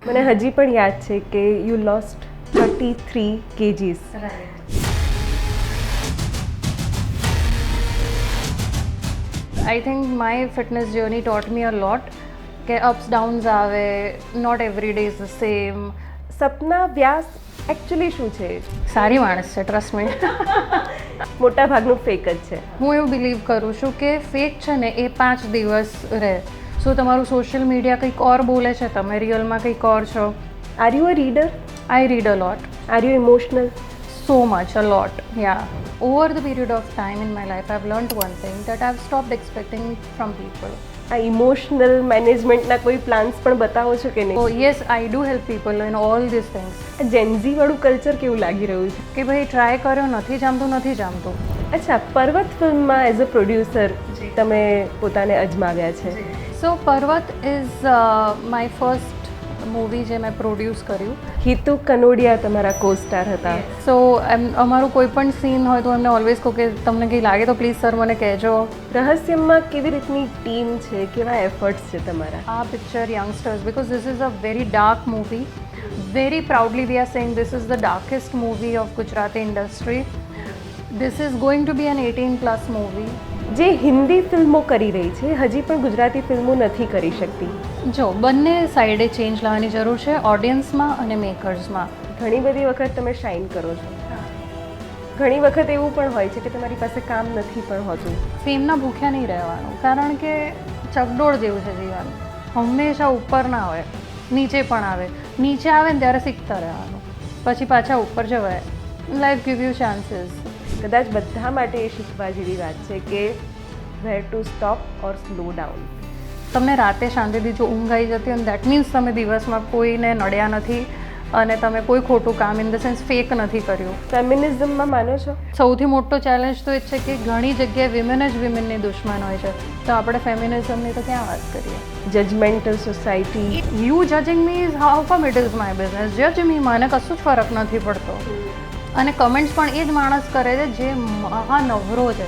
મને હજી પણ યાદ છે કે you lost 33 kgs. I think my fitness journey taught me a lot કે ups downs આવે, not every day is the same. Sapna Vyas actually શું છે? સારી માણસ છે, ટ્રસ્ટ મી. મોટા ભાગનું ફેક જ છે. હું એવું બિલીવ કરું છું કે ફેક છે ને એ 5 દિવસ રહે. સો તમારું સોશિયલ મીડિયા કંઈક ઓર બોલે છે, તમે રિયલમાં કંઈક ઓર છો. R you a reader? I read a lot. Are you emotional? So much, a lot, yeah. Over the period of time in my life, I've learned one thing, that I've stopped expecting from people. આ emotional મેનેજમેન્ટના કોઈ plans પણ બતાવો છો કે નહીં? So yes, I do help people in all these things. આ Gen Z વાળું કલ્ચર કેવું લાગી રહ્યું છે? કે ભાઈ ટ્રાય કર્યો, નથી જામતું. અચ્છા, પર્વત ફિલ્મમાં એઝ અ પ્રોડ્યુસર તમે પોતાને અજમાવ્યા છે. So Parvat is my first movie જે મેં પ્રોડ્યુસ કર્યું. હિતુ કનોડિયા તમારા કો-સ્ટાર હતા. સો અમારું કોઈ પણ સીન હોય તો એમને ઓલવેઝ કહું કે તમને કંઈ લાગે તો પ્લીઝ સર મને કહેજો. રહસ્યમાં કેવી રીતની ટીમ છે, કેવા એફર્ટ્સ છે તમારા? આ picture youngsters, because this is a very dark movie. Very proudly we are saying this is the darkest movie of Gujarati industry. This is going to be an 18+ movie. જે હિન્દી ફિલ્મો કરી રહી છે હજી પણ ગુજરાતી ફિલ્મો નથી કરી શકતી. જો બંને સાઈડે ચેન્જ લાવવાની જરૂર છે, ઓડિયન્સમાં અને મેકર્સમાં. ઘણી બધી વખત તમે શાઇન કરો છો, ઘણી વખત એવું પણ હોય છે કે તમારી પાસે કામ નથી પણ હોતું. ફેમના ભૂખ્યા નહીં રહેવાનું, કારણ કે ચકડોળ જેવું છે જીવન. હંમેશા ઉપર ના હોય, નીચે પણ આવે. નીચે આવે ને ત્યારે શીખતા રહેવાનું, પછી પાછા ઉપર જવાય. Life give you chances. કદાચ બધા માટે એ શીખવા જેવી વાત છે કે where to stop or slow down. તમને રાતે શાંતિથી જો ઊંઘ આવી જતી હોય, દેટ મીન્સ તમે દિવસમાં કોઈને નડ્યા નથી અને તમે કોઈ ખોટું કામ ઇન ધ સેન્સ ફેક નથી કર્યું. ફેમિનિઝમમાં માનો છો? સૌથી મોટો ચેલેન્જ તો એ જ છે કે ઘણી જગ્યાએ વિમેન જ વિમેનની દુશ્મન હોય છે. તો આપણે ફેમિનિઝમની તો ક્યાં વાત કરીએ? Judgemental society. You judging me is how come it is my business. જજ મી, મને કશું જ ફરક નથી પડતો. અને કમેન્ટ્સ પણ એ જ માણસ કરે છે જે મહાનવરો છે.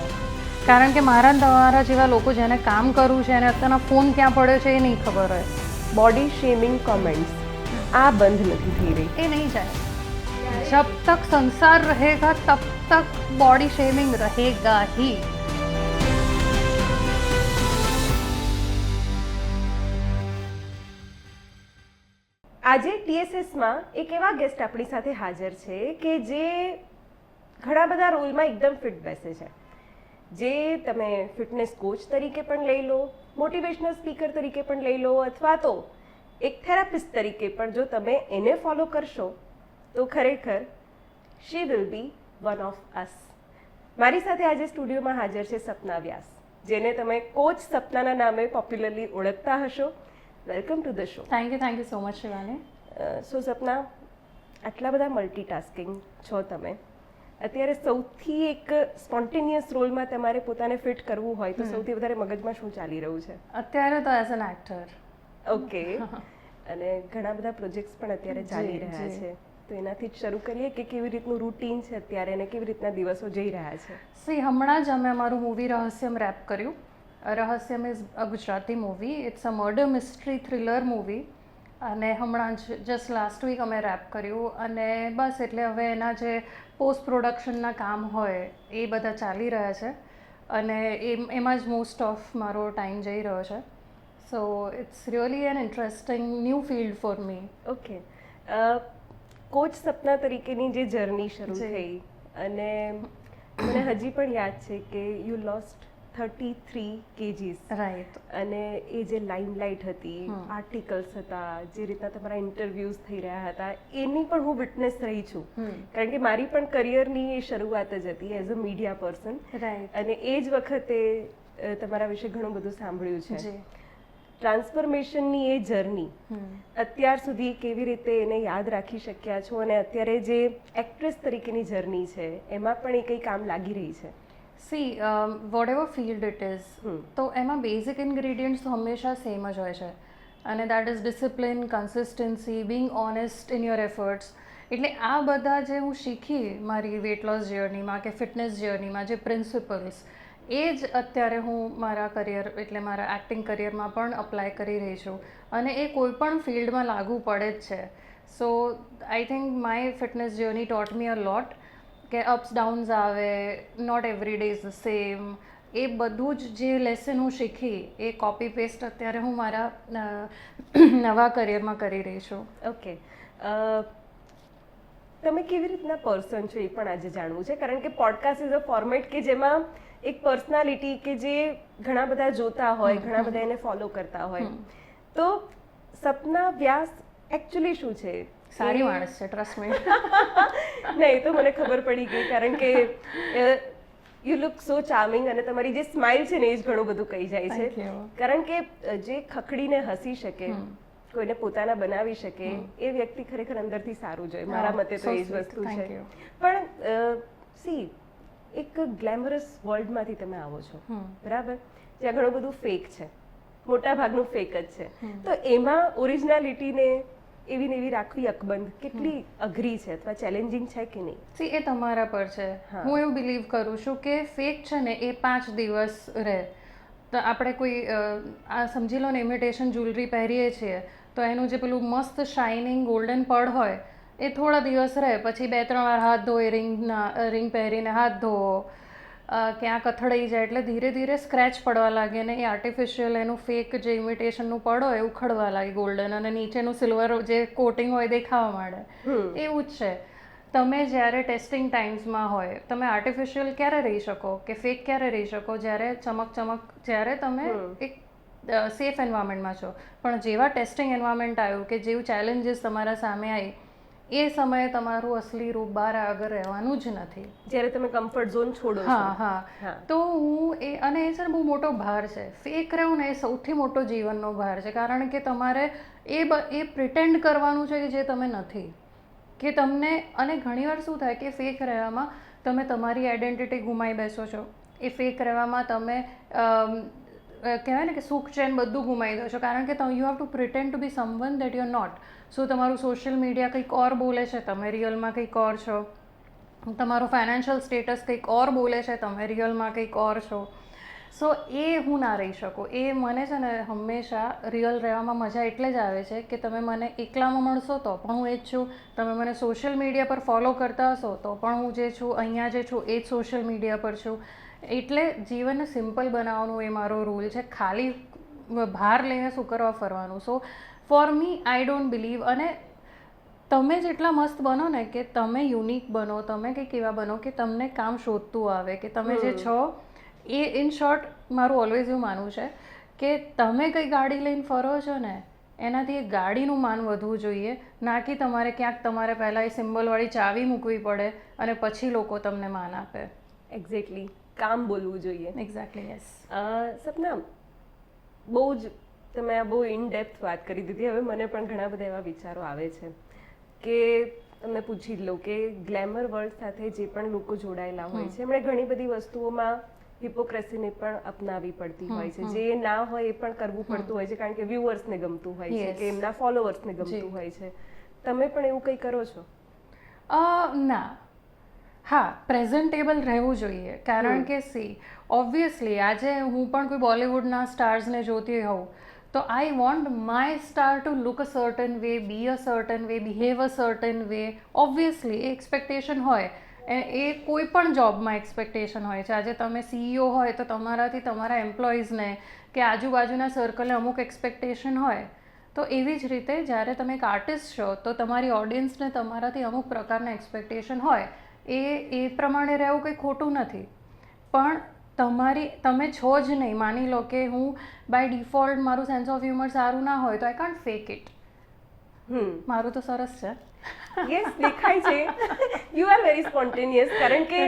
કારણ કે મારા તમારા જેવા લોકો જેને કામ કરવું છે અને અત્યારના ફોન ક્યાં પડ્યો છે એ નહીં ખબર હોય. બોડી શેમિંગ કોમેન્ટ્સ આ બંધ નથી થઈ રહી. એ નહીં જાય. જબ તક સંસાર રહેગા તબ તક બોડી શેમિંગ રહેગા ही. આજે TSSમાં એક એવા ગેસ્ટ આપણી સાથે હાજર છે કે જે ઘણા બધા રોલમાં એકદમ ફિટ બેસે છે. જે તમે ફિટનેસ કોચ તરીકે પણ લઈ લો, મોટિવેશનલ સ્પીકર તરીકે પણ લઈ લો, અથવા તો એક થેરાપિસ્ટ તરીકે પણ જો તમે એને ફોલો કરશો તો ખરેખર she will be one of us. મારી સાથે આજે સ્ટુડિયોમાં હાજર છે સપના વ્યાસ, જેને તમે કોચ સપનાના નામે પોપ્યુલરલી ઓળખતા હશો. Welcome to the show. Thank you so much Shivani. So Sapna, આટલા બધા મલ્ટીટાસ્કિંગ છો તમે. અત્યારે સૌથી એક સ્પોન્ટેનિયસ રોલમાં તમારે પોતાને ફિટ કરવું હોય તો સૌથી વધારે મગજમાં શું ચાલી રહ્યું છે અત્યારે? તો એઝ એન એક્ટર. ઓકે. અને ઘણા બધા પ્રોજેક્ટ્સ પણ અત્યારે ચાલી રહ્યા છે, તો એનાથી જ શરૂ કરીએ કે કેવી રીતનું રૂટીન છે અત્યારે અને કેવી રીતના દિવસો જઈ રહ્યા છે. હમણાં જ અમે અમારું મૂવી રહસ્યમ રેપ કર્યું. Rahasyam is a Gujarati movie. It's a murder mystery thriller movie. અને હમણાં જ જસ્ટ લાસ્ટ વીક અમે રેપ કર્યું. અને બસ એટલે હવે એના જે પોસ્ટ પ્રોડક્શનના કામ હોય એ બધા ચાલી રહ્યા છે અને એમાં જ મોસ્ટ ઓફ મારો ટાઈમ જઈ રહ્યો છે. So it's really an interesting new field for me. Okay. Coach Sapna તરીકેની જે જર્ની શરૂ થઈ અને મને હજી પણ યાદ છે કે યુ લોસ્ટ 33 kgs. રાઈટ. અને એ જે લાઇમલાઇટ હતી, આર્ટિકલ્સ હતા, જે રીતના તમારા ઇન્ટરવ્યૂઝ થઈ રહ્યા હતા, એની પણ હું વિટનેસ રહી છું. કારણ કે મારી પણ કરિયરની એ શરૂઆત જ હતી as a media person. Right. અને એ જ વખતે તમારા વિશે ઘણું બધું સાંભળ્યું છે. ટ્રાન્સફોર્મેશનની એ જર્ની અત્યાર સુધી કેવી રીતે એને યાદ રાખી શક્યા છો અને અત્યારે જે એક્ટ્રેસ તરીકેની જર્ની છે એમાં પણ એ કંઈ કામ લાગી રહી છે? Whatever field it is, તો એમાં બેઝિક ઇન્ગ્રીડિયન્ટ્સ તો હંમેશા સેમ જ હોય છે. અને that is discipline, consistency, Bing honest in your efforts. એટલે આ બધા જે હું શીખી મારી વેટ લોસ જર્નીમાં કે ફિટનેસ જર્નીમાં, જે પ્રિન્સિપલ્સ એ જ અત્યારે હું મારા કરિયર એટલે મારા એક્ટિંગ કરિયરમાં પણ અપ્લાય કરી રહી છું અને એ કોઈ પણ ફિલ્ડમાં લાગુ પડે જ છે. So I think my fitness journey taught me a lot કે અપ્સ ડાઉન્સ આવે, not every day is the same. એ બધું જ જે લેસન હું શીખી એ કોપી પેસ્ટ અત્યારે હું મારા નવા કરિયરમાં કરી રહી છું. ઓકે, તમે કેવી રીતના પર્સન છો એ પણ આજે જાણવું છે, કારણ કે પોડકાસ્ટ ઇઝ અ ફોર્મેટ કે જેમાં એક પર્સનાલિટી કે જે ઘણા બધા જોતા હોય, ઘણા બધા એને ફોલો કરતા હોય. તો સપના વ્યાસ એકચ્યુઅલી શું છે? સારી માણસ છે, ટ્રસ્ટ મી. નહીં, તો મને ખબર પડી ગઈ, કારણ કે યુ લુક સો ચાર્મિંગ અને તમારી જે સ્માઇલ છે ને એ જ ઘણું બધું કહી જાય Thank છે. you. કારણ કે જે ખખડીને હસી શકે, કોઈને પોતાના બનાવી શકે, એ વ્યક્તિ ખરેખર અંદરથી સારું જોઈએ. મારા મતે તો એ જ વસ્તુ છે. પણ સી, એક ગ્લેમરસ વર્લ્ડમાંથી તમે આવો છો, બરાબર, જ્યાં ઘણું બધું ફેક છે, મોટા ભાગનું ફેક જ છે. તો એમાં ઓરિજિનાલિટીને એવી ને એવી રાખવી અકબંધ કેટલી અઘરી છે અથવા ચેલેન્જિંગ છે કે નહીં? સી, એ તમારા પર છે. હું એવું બિલીવ કરું છું કે ફેક છે ને એ 5 દિવસ રહે. તો આપણે કોઈ આ સમજી લો ને ઇમિટેશન જ્વેલરી પહેરીએ છીએ તો એનું જે પેલું મસ્ત શાઇનિંગ ગોલ્ડન પડ હોય એ થોડા દિવસ રહે, પછી 2-3 વાર હાથ ધોઈ રિંગ પહેરીને હાથ ધોવો, ક્યાંક અથડાઈ જાય એટલે ધીરે ધીરે સ્ક્રેચ પડવા લાગે ને એ આર્ટિફિશિયલ એનું ફેક જે ઇમિટેશનનું પડ હોય એ ઉખડવા લાગે ગોલ્ડન, અને નીચેનું સિલ્વર જે કોટિંગ હોય દેખાવા માંડે. એવું જ છે. તમે જ્યારે ટેસ્ટિંગ ટાઈમ્સમાં હોય તમે આર્ટિફિશિયલ ક્યારે રહી શકો કે ફેક ક્યારે રહી શકો? જ્યારે જ્યારે તમે એક સેફ એન્વાયરમેન્ટમાં છો. પણ જેવા ટેસ્ટિંગ એન્વાયરમેન્ટ આવ્યું કે જેવું ચેલેન્જીસ તમારા સામે આવી એ સમયે તમારું અસલી રૂપ બહાર આગળ રહેવાનું જ નથી. જ્યારે તમે કમ્ફર્ટ ઝોન છોડો છો. હા. તો હું અને એ છે ને બહુ મોટો ભાર છે. ફેક રહેવું ને એ સૌથી મોટો જીવનનો ભાર છે, કારણ કે તમારે એ પ્રિટેન્ડ કરવાનું છે કે જે તમે નથી, કે તમને. અને ઘણીવાર શું થાય કે ફેક રહેવામાં તમે તમારી આઈડેન્ટિટી ગુમાવી બેસો છો. એ ફેક રહેવામાં તમે કહેવાય ને કે સુખ ચેન બધું ગુમાવી દો છો, કારણ કે you have to pretend to be someone that you are not. So તમારું સોશિયલ મીડિયા કંઈક ઓર બોલે છે, તમે રિયલમાં કંઈક ઓર છો. તમારું ફાઇનાન્શિયલ સ્ટેટસ કંઈક ઓર બોલે છે, તમે રિયલમાં કંઈક ઓર છો. સો એ હું ના રહી શકું. એ મને છે ને હંમેશા રિયલ રહેવામાં મજા એટલે જ આવે છે કે તમે મને એકલામાં મળશો તો પણ હું એ જ છું, તમે મને સોશિયલ મીડિયા પર ફોલો કરતા હશો તો પણ હું જે છું અહીંયા જે છું એ જ સોશિયલ મીડિયા પર છું. એટલે જીવનને સિમ્પલ બનાવવાનું એ મારો રૂલ છે, ખાલી ભાર લઈને શું કરવા ફરવાનું. So for me I don't believe. અને તમે જેટલા મસ્ત બનો ને કે તમે યુનિક બનો, તમે કંઈક એવા બનો કે તમને કામ શોધતું આવે, કે તમે જે છો એ ઇન શોર્ટ મારું ઓલવેઝ એવું માનવું છે કે તમે કઈ ગાડી લઈને ફરો છો ને એનાથી એ ગાડીનું માન વધવું જોઈએ, ના કે તમારે ક્યાંક તમારે પહેલાં એ સિમ્બોલવાળી ચાવી મૂકવી પડે અને પછી લોકો તમને માન આપે. એક્ઝેક્ટલી, કામ બોલવું જોઈએ. Exactly, yes. સપના, બહુ જ તમે આ બહુ ઇન ડેપ્થ વાત કરી દીધી. હવે મને પણ ઘણા બધા એવા વિચારો આવે છે કે તમને પૂછી લો કે ગ્લેમર વર્લ્ડ સાથે જે પણ લોકો જોડાયેલા હોય છે એમણે ઘણી બધી વસ્તુઓમાં હિપોક્રેસીને પણ અપનાવી પડતી હોય છે. જે ના હોય એ પણ કરવું પડતું હોય છે, કારણ કે વ્યુઅર્સને ગમતું હોય છે કે એમના ફોલોવર્સને ગમતું હોય છે. તમે પણ એવું કંઈ કરો છો? ના. હા, પ્રેઝન્ટેબલ રહેવું જોઈએ, કારણ કે સી ઓબ્વિયસલી આજે હું પણ કોઈ બોલિવૂડના સ્ટાર્સને જોતી હોઉં તો I want my star to look a certain way, be a certain way, behave a certain way. Obviously એ એક્સપેક્ટેશન હોય, એ કોઈ પણ જોબમાં એક્સપેક્ટેશન હોય છે. આજે તમે CEO હોય તો તમારાથી તમારા એમ્પ્લોઈઝને કે આજુબાજુના સર્કલને અમુક એક્સપેક્ટેશન હોય. તો એવી જ રીતે જ્યારે તમે એક આર્ટિસ્ટ છો તો તમારી ઓડિયન્સને તમારાથી અમુક પ્રકારના એક્સપેક્ટેશન હોય. એ પ્રમાણે રહેવું કંઈ ખોટું નથી, પણ તમે છો જ નહીં. માની લો કે હું બાય ડિફોલ્ટ મારું સેન્સ ઓફ હ્યુમર સારું ના હોય તો આઈ કાન્ટ ફેક ઇટ. મારું તો સરસ છે. યસ, દેખાય છે. યુ આર વેરી સ્પોન્ટેનિયસ, કારણ કે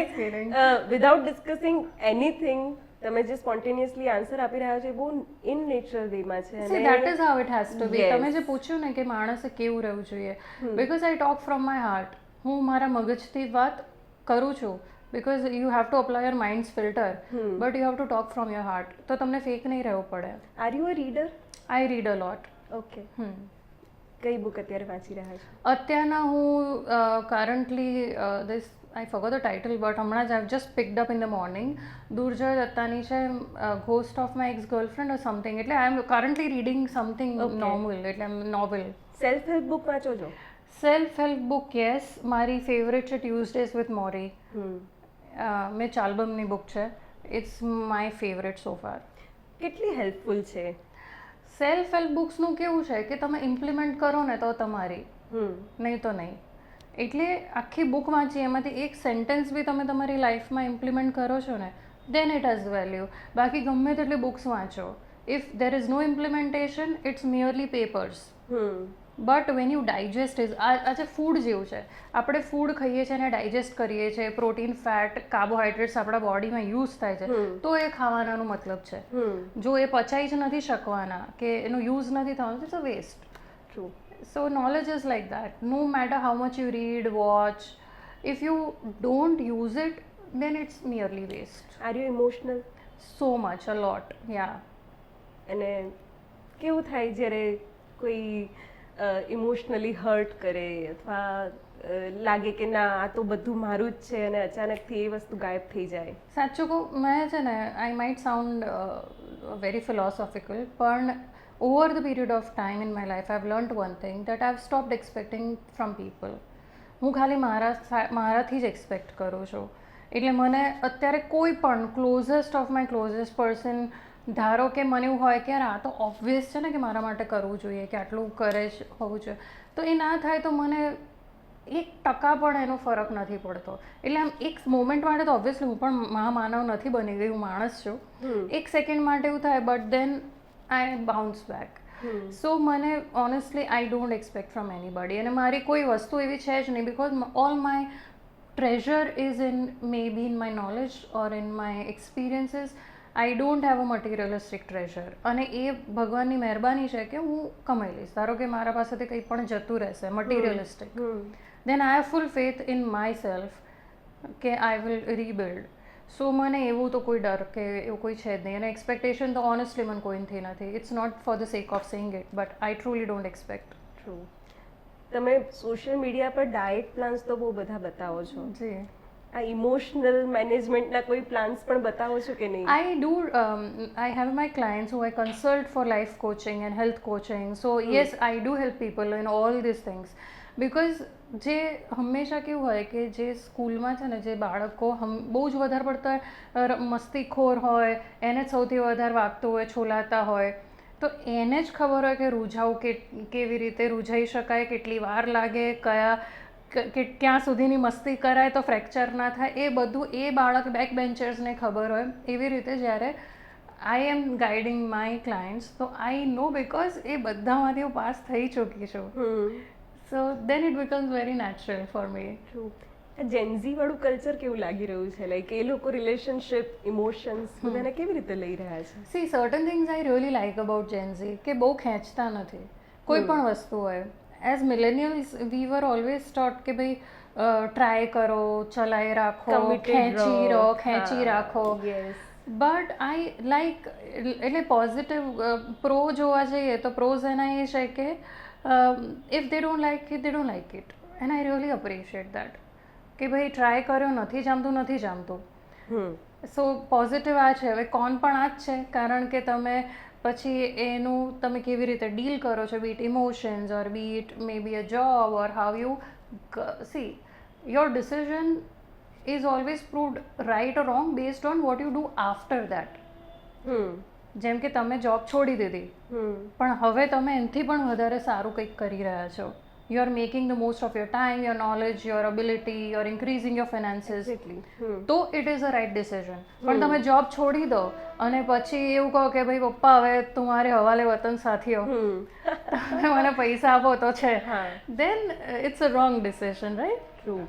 વિધાઉટ ડિસ્કસિંગ એનીથિંગ તમે જે સ્પોન્ટેનિયસલી આન્સર આપી રહ્યા છો એ બહુ ઇન નેચરલ વેમાં છે. See, that is how it has to be. તમે જે પૂછ્યું ને કે માણસે કેવું રહેવું જોઈએ, because I talk from my heart. હું મારા મગજથી વાત કરું છું, because you have to apply your mind's filter, but you have to talk from your heart. તો તમને ફેક નહીં રહેવું પડે. Are you a reader? I read a lot. Okay. કઈ બુક અત્યારે વાંચી રહ્યા છો? અત્યારના હું currently this I forgot the title but હમણાં જ I just picked up in the morning. Durjoy દત્તાની છે ghost of my ex girlfriend or something. એટલે I am currently reading something normal, એટલે નોવેલ. સેલ્ફ હેલ્પ બુક વાંચો છો? Self help book yes. મારી favourite છે ટ્યુઝડેઝ વિથ મોરી. મેં ચાલ્બમની બુક છે. It's my favourite so far. કેટલી હેલ્પફુલ છે? સેલ્ફ હેલ્પ બુક્સનું કેવું છે કે તમે ઇમ્પ્લિમેન્ટ કરો ને તો તમારી, નહીં તો નહીં. એટલે આખી બુક વાંચી એમાંથી એક સેન્ટેન્સ બી તમે તમારી લાઈફમાં ઇમ્પ્લિમેન્ટ કરો છો ને, દેન ઇટ હેઝ વેલ્યુ. બાકી ગમે તેટલી બુક્સ વાંચો, if there is no implementation it's merely papers. But when you digest is, આજે ફૂડ જેવું છે. આપણે ફૂડ ખાઈએ છીએ અને ડાયજેસ્ટ કરીએ છીએ, પ્રોટીન, ફેટ, કાર્બોહાઈડ્રેટ્સ આપણા બોડીમાં યુઝ થાય છે, તો એ ખાવાનો મતલબ છે. જો એ પચાઈ જ નથી શકવાના કે એનો યુઝ નથી થવાનો, it's a waste. True. So knowledge is like that. No matter how much you read, watch, if you don't use it, then it's merely waste. Are you emotional? So much, a lot, yeah. અને કેવું થાય જ્યારે કોઈ emotionally hurt કરે અથવા લાગે કે ના આ તો બધું મારું જ છે અને અચાનકથી એ વસ્તુ ગાયબ થઈ જાય? સાચું કહું, મેં છે ને, આઈ માઇટ સાઉન્ડ વેરી ફિલોસોફિકલ, પણ over the period of time in my life I've learned one thing, that I've stopped expecting from people. હું ખાલી મારાથી જ એક્સપેક્ટ કરું છું. એટલે મને અત્યારે કોઈ પણ closest of my closest person, ધારો કે મને એવું હોય કે યાર આ તો ઓબ્વિયસ છે ને કે મારા માટે કરવું જોઈએ, કે આટલું કરે જ હોવું જોઈએ, તો એ ના થાય તો મને 1% પણ એનો ફરક નથી પડતો. એટલે આમ એક મોમેન્ટ માટે તો ઓબ્વિયસલી હું પણ મહામાનવ નથી બની ગઈ, હું માણસ છું. 1 સેકન્ડ માટે એવું થાય, but then I bounce back. So મને honestly I don't expect from anybody. અને મારી કોઈ વસ્તુ એવી છે જ નહીં, because all my treasure is in maybe in my knowledge or in my experiences. I don't have a materialistic treasure. અને એ ભગવાનની મહેરબાની છે કે હું કમાઈ લઈશ. ધારો કે મારા પાસેથી કંઈ પણ જતું રહેશે materialistic, then I have full faith in myself કે I will rebuild. સો મને એવું તો કોઈ ડર કે એવું કોઈ છે જ નહીં. અને એક્સપેક્ટેશન તો ઓનેસ્ટલી મને કોઈથી નથી. It's not for the sake of saying it, but I truly don't expect. True. તમે સોશિયલ મીડિયા પર ડાયટ પ્લાન્સ તો બહુ બધા બતાવો છો. જી. આ ઇમોશનલ મેનેજમેન્ટના કોઈ પ્લાન્સ પણ બતાવો છો કે નહીં? I do, I have my clients who I consult for life coaching and health coaching. So yes, I do help people in all these things. Because જે હંમેશા કેવું હોય કે જે સ્કૂલમાં છે ને, જે બાળકો બહુ જ વધારે પડતા મસ્તીખોર હોય, એને જ સૌથી વધારે વાગતું હોય, છોલાતા હોય, તો એને જ ખબર હોય કે રૂઝાવું કેવી રીતે રૂઝાઈ શકાય, કેટલી વાર લાગે, ક્યાં સુધીની મસ્તી કરાય તો ફ્રેક્ચર ના થાય, એ બધું એ બાળક બેક બેન્ચર્સને ખબર હોય. એવી રીતે જ્યારે આઈ એમ ગાઈડિંગ માય ક્લાયન્ટ્સ, તો આઈ નો, બિકોઝ એ બધામાંથી હું પાસ થઈ ચૂકી છું. So then it becomes very natural for me. True. આ જેનઝી વાળું કલ્ચર કેવું લાગી રહ્યું છે? લાઈક એ લોકો રિલેશનશિપ, ઇમોશન્સ બધાને કેવી રીતે લઈ રહ્યા છે? See, certain things I really like about Gen Z, કે બહુ ખેંચતા નથી કોઈ પણ વસ્તુ હોય. As millennials we were always taught કે ભાઈ ટ્રાય કરો, ચલાઈ રાખો, ખેંચી રાખો. બટ આઈ લાઈક, એટલે પોઝિટિવ પ્રો જોવા જઈએ તો પ્રોઝ એના એ છે કે if they don't like it, they don't like it. And I really appreciate that. કે ભાઈ ટ્રાય કર્યો, નથી જામતું. સો પોઝિટિવ આ છે. હવે કોન પણ આ જ છે, કારણ કે તમે પછી એનું તમે કેવી રીતે ડીલ કરો છો, be it emotions or be it may be a job or how you see your decision is always proved right or wrong based on what you do after that. જેમ કે તમે જોબ છોડી દીધી, પણ હવે તમે એનાથી પણ વધારે સારું કંઈક કરી રહ્યા છો. You are making the most of your time, your knowledge, your ability, you are increasing your finances, તો it is a right decision. પણ તમે જોબ છોડી દો અને પછી એવું કહો કે ભાઈ પપ્પા હવે તમારે હવાલે વતન સાથીઓ, તમે મને પૈસા આપો તો છે, then it's a wrong decision, right? True.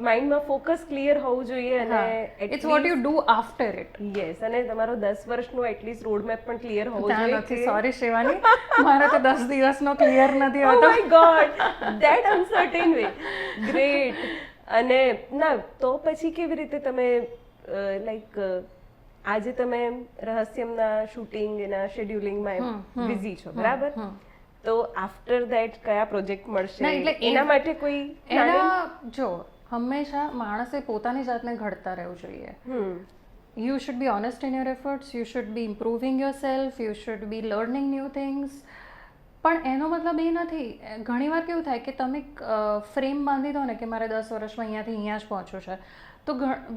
માઇન્ડમાં ફોકસ ક્લિયર હોવું જોઈએ અને it's what you do after it. Yes. અને તમારો 10 વર્ષનો એટલીસ્ટ રોડમેપ પણ ક્લિયર હોવો જોઈએ. નથી, સોરી શિવાની, મારો તો 10 દિવસનો ક્લિયર નથી હોતો. Oh my god, that uncertain way. Great. અને ના તો પછી કેવી રીતે તમે લાઈક આજે તમે રહસ્યમના શૂટિંગ એના શેડ્યુલિંગમાં બિઝી છો, બરાબર? તો આફ્ટર ધેટ કયા પ્રોજેક્ટ મળશે, એના માટે કોઈ એના જો હંમેશા માણસે પોતાની જાતને ઘડતા રહેવું જોઈએ. You should be honest in your efforts, you should be improving yourself, you should be learning new things. પણ એનો મતલબ એ નથી, ઘણીવાર કેવું થાય કે તમે ફ્રેમ બાંધી દો ને કે મારે 10 વર્ષમાં અહીંયાથી અહીંયા જ પહોંચવું છે, તો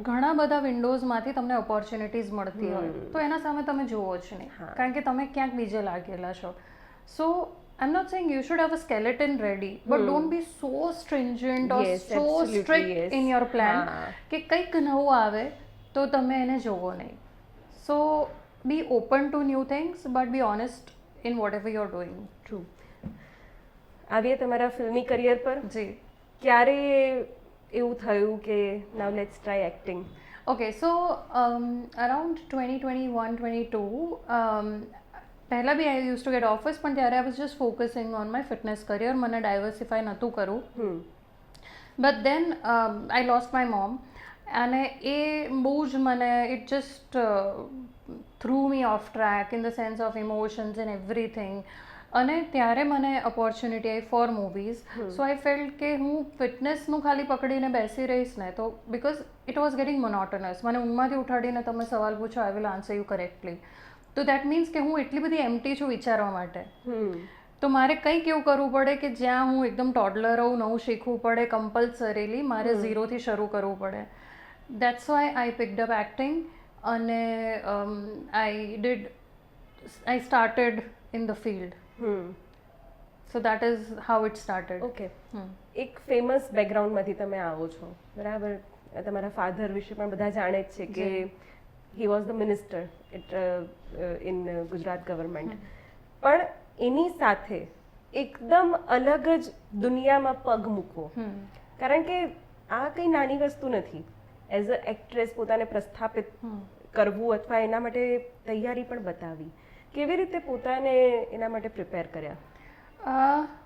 ઘણા બધા વિન્ડોઝમાંથી તમને ઓપોર્ચ્યુનિટીઝ મળતી હોય તો એના સામે તમે જુઓ જ નહીં, કારણ કે તમે ક્યાંક બીજે લાગેલા છો. સો I'm not saying you should have a skeleton ready, but don't be so stringent or so strict in your plan કે કંઈક નવું આવે તો તમે એને જોવો નહીં. સો be open to new things, but be honest in whatever you're doing. True. આવીએ તમારા ફિલ્મી કરિયર પર. જી. ક્યારે એવું થયું કે now let's try acting? Okay, so around 2021-22 પહેલાં બી I use to get offers, પણ ત્યારે I was just focusing on my fitness career. મને ડાયવર્સિફાય નહોતું કરવું. But then I lost my mom, અને એ બહુ જ મને it just threw me off track in the sense of emotions and everything. અને ત્યારે મને ઓપોર્ચ્યુનિટી આવી for movies. So I felt કે હું ફિટનેસનું ખાલી પકડીને બેસી રહીશ ને તો, બિકોઝ ઇટ વોઝ ગેટિંગ મોનોટનસ. મને ઊંઘમાંથી ઉઠાડીને તમે સવાલ પૂછો, I will answer you correctly. તો દેટ મીન્સ કે હું એટલી બધી એમ્પ્ટી છું વિચારવા માટે. તો મારે કંઈક એવું કરવું પડે કે જ્યાં હું એકદમ ટોડલર રહું, નવું શીખવું પડે, કમ્પલસરીલી મારે ઝીરોથી શરૂ કરવું પડે. That's why I picked up acting, and I started in the field. So that is how it started. Okay. એક ફેમસ બેકગ્રાઉન્ડમાંથી તમે આવો છો, બરાબર? તમારા ફાધર વિશે પણ બધા જાણે જ છે કે he was the minister in Gujarat government. પણ એની સાથે એકદમ અલગ જ દુનિયામાં પગ મૂકવો, કારણ કે આ કંઈ નાની વસ્તુ નથી. એઝ અ એક્ટ્રેસ પોતાને પ્રસ્થાપિત કરવું અથવા એના માટે તૈયારી પણ બતાવી, કેવી રીતે પોતાને એના માટે પ્રિપેર કર્યા?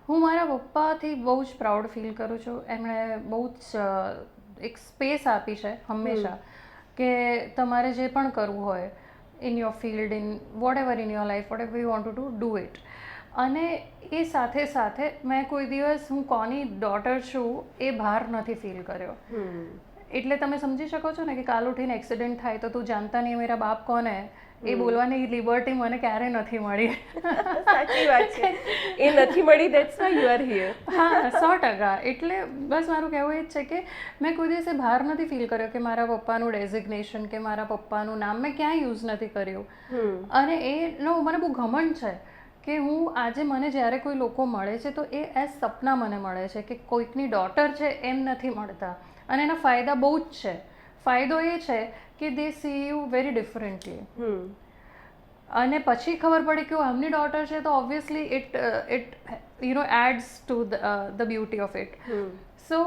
હું મારા પપ્પાથી બહુ જ પ્રાઉડ ફીલ કરું છું. એમણે બહુ જ એક સ્પેસ આપી છે હંમેશા કે તમારે જે પણ કરવું હોય in your field, in whatever in your life, whatever you want to do it. અને એ સાથે સાથે મેં કોઈ દિવસ હું કોની ડોટર છું એ ભાર નથી ફીલ કર્યો. એટલે તમે સમજી શકો છો ને કે કાલ ઉઠીને એક્સિડન્ટ થાય તો તું જાણતા નહીં મેરા બાપ કોણ હે, એ બોલવાની લિબર્ટી મને ક્યારે નથી મળી. સાચી વાત છે, એ નથી મળી. That's why you are here. હા, 100%. એટલે બસ મારું કહેવું એ જ છે કે મેં કોઈ દિવસે ભાર નથી ફીલ કર્યો કે મારા પપ્પાનું ડેઝિગ્નેશન કે મારા પપ્પાનું નામ મેં ક્યાંય યુઝ નથી કર્યું. અને એનો મને બહુ ઘમંડ છે કે હું આજે મને જ્યારે કોઈ લોકો મળે છે તો એ એઝ સપના મને મળે છે કે કોઈકની ડોટર છે એમ નથી મળતા. અને એના ફાયદા બહુ જ છે. ફાયદો એ છે કે they see you very differently. અને પછી ખબર પડી કે આમની ડોટર છે તો obviously it adds to the beauty of it. So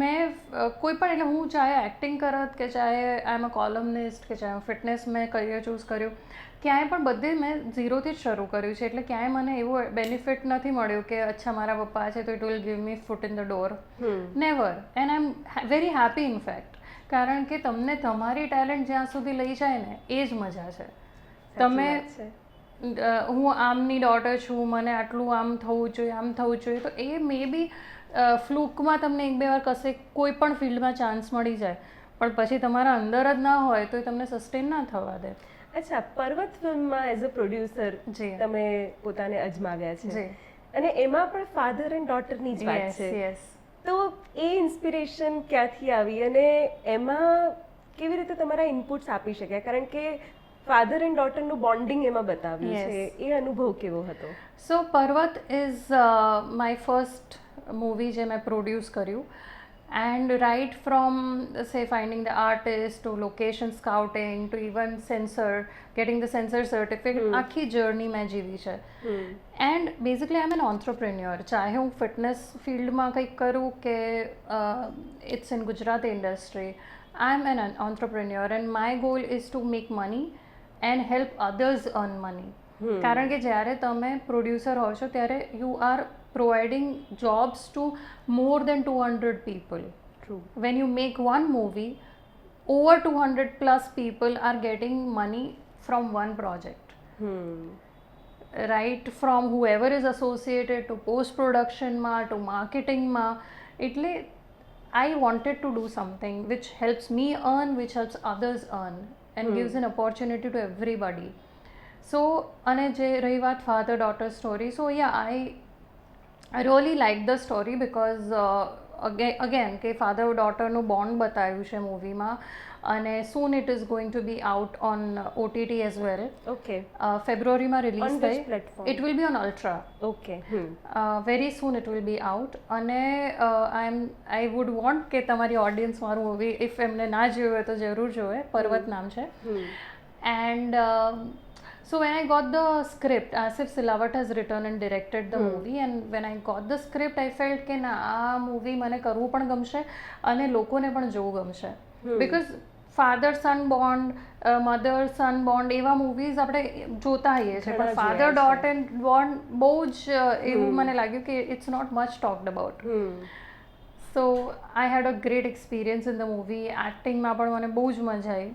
મેં કોઈ પણ, એટલે હું ચાહે એક્ટિંગ કરત કે ચાહે આઈ એમ અ કોલમનિસ્ટ કે ચાહે ફિટનેસ મેં કરિયર ચૂઝ કર્યું, ક્યાંય પણ બધે મેં ઝીરોથી જ શરૂ કર્યું છે. એટલે ક્યાંય મને એવો બેનિફિટ નથી મળ્યો કે અચ્છા મારા પપ્પા છે તો it will give me foot in the door. Never. And I am very happy in fact, કારણ કે તમને તમારી ટેલેન્ટ જ્યાં સુધી લઈ જાય ને એ જ મજા છે. તમે હું આમની ડોટર છું, મને આટલું આમ થવું જોઈએ, આમ થવું જોઈએ, તો એ મે બી ફ્લુકમાં તમને એક બે વાર કશે કોઈ પણ ફિલ્ડમાં ચાન્સ મળી જાય, પણ પછી તમારા અંદર જ ના હોય તો એ તમને સસ્ટેન ના થવા દે. અચ્છા, પર્વત ફિલ્મમાં એઝ અ પ્રોડ્યુસર તમે પોતાને અજમાવ્યા છે, અને એમાં પણ ફાધર એન્ડ ડોટરની જ વાત છે. તો એ ઇન્સ્પિરેશન ક્યાંથી આવી અને એમાં કેવી રીતે તમારા ઇનપુટ્સ આપી શક્યા? કારણ કે ફાધર એન્ડ ડોટરનું બોન્ડિંગ એમાં બતાવ્યું છે, એ અનુભવ કેવો હતો? સો પર્વત ઇઝ માય ફર્સ્ટ મૂવી જે મેં પ્રોડ્યુસ કર્યું. And right from say finding the artist to location scouting to even censor, getting the censor certificate, આખી જર્ની મેં જીવી છે. And basically I am an entrepreneur. ચાહે હું ફિટનેસ ફિલ્ડમાં કંઈક કરું કે it's in Gujarati industry, I am an entrepreneur and my goal is to make money and help others earn money. કારણ કે જ્યારે તમે પ્રોડ્યુસર હો છો ત્યારે you are providing jobs to more than 200 people. True. When you make one movie, over 200 plus people are getting money from one project. Right from whoever is associated to post production ma to marketing ma. એટલે I wanted to do something which helps me earn, which helps others earn, and gives an opportunity to everybody. So, અને જે રહી વાત father daughter story, so yeah, I really like the story because again કે father daughter નું bond બતાવ્યું છે મૂવીમાં, અને soon it is going to be out on OTT as well. Okay. ફેબ્રુઆરીમાં રિલીઝ On which થઈ. platform? It will be on Ultra. Okay. Very soon it will be out. અને I would want કે તમારી audience મારું movie if એમને ના જોયું હોય તો જરૂર જોવે. પર્વત નામ છે. And so when I got the script, Asif Silawat has written and directed the movie, and when I got the script I felt કે ના આ મૂવી મને કરવું પણ ગમશે અને લોકોને પણ જોવું ગમશે. Because father son bond, mother son bond એવા મૂવીઝ આપણે જોતા હોઈએ છીએ, પણ ફાધર ડોટર બોન્ડ બહુ જ એવું મને લાગ્યું કે it's not much talked about. So I had a great experience in the movie. એક્ટિંગમાં પણ મને બહુ જ મજા આવી.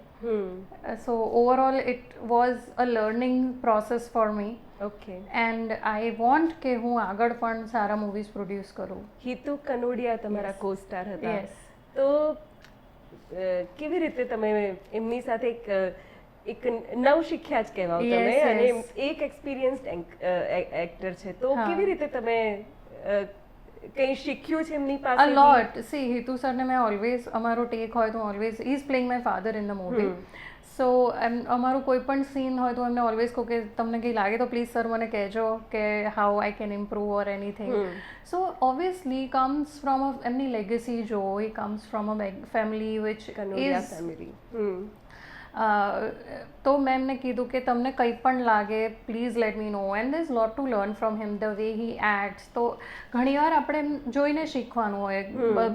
So overall it was a learning process for me. Okay. And I want કે હું આગળ પણ સારા મૂવીઝ પ્રોડ્યુસ કરું. હિતુ કનોડિયા તમારા કો-સ્ટાર હતા. યસ. તો કેવી રીતે તમે એમની સાથે એક નવ શીખ્યા જ કહેવાઓ તમે, Yes, અને yes. એક એક્સપિરિયન્સ્ડ એક્ટર છે, તો હા. કેવી રીતે તમે કંઈ શીખ્યું છે એમની A પાસે? lot. See, Hitu sir ને મેં ઓલવેઝ અમારો ટેક હોય તો always he is playing my father in the movie. સો અમારું કોઈ પણ સીન હોય તો એમને ઓલવેઝ કહું કે તમને કંઈ લાગે તો પ્લીઝ સર મને કહેજો કે how I can improve or anything. So obviously comes from એમની લેગસી જો, he comes from a family which Kanodia is family. તો મેં એમને કીધું કે તમને કંઈ પણ લાગે please let me know, and there is lot to learn from him, the way he acts. તો ઘણીવાર આપણે એમ જોઈને શીખવાનું હોય,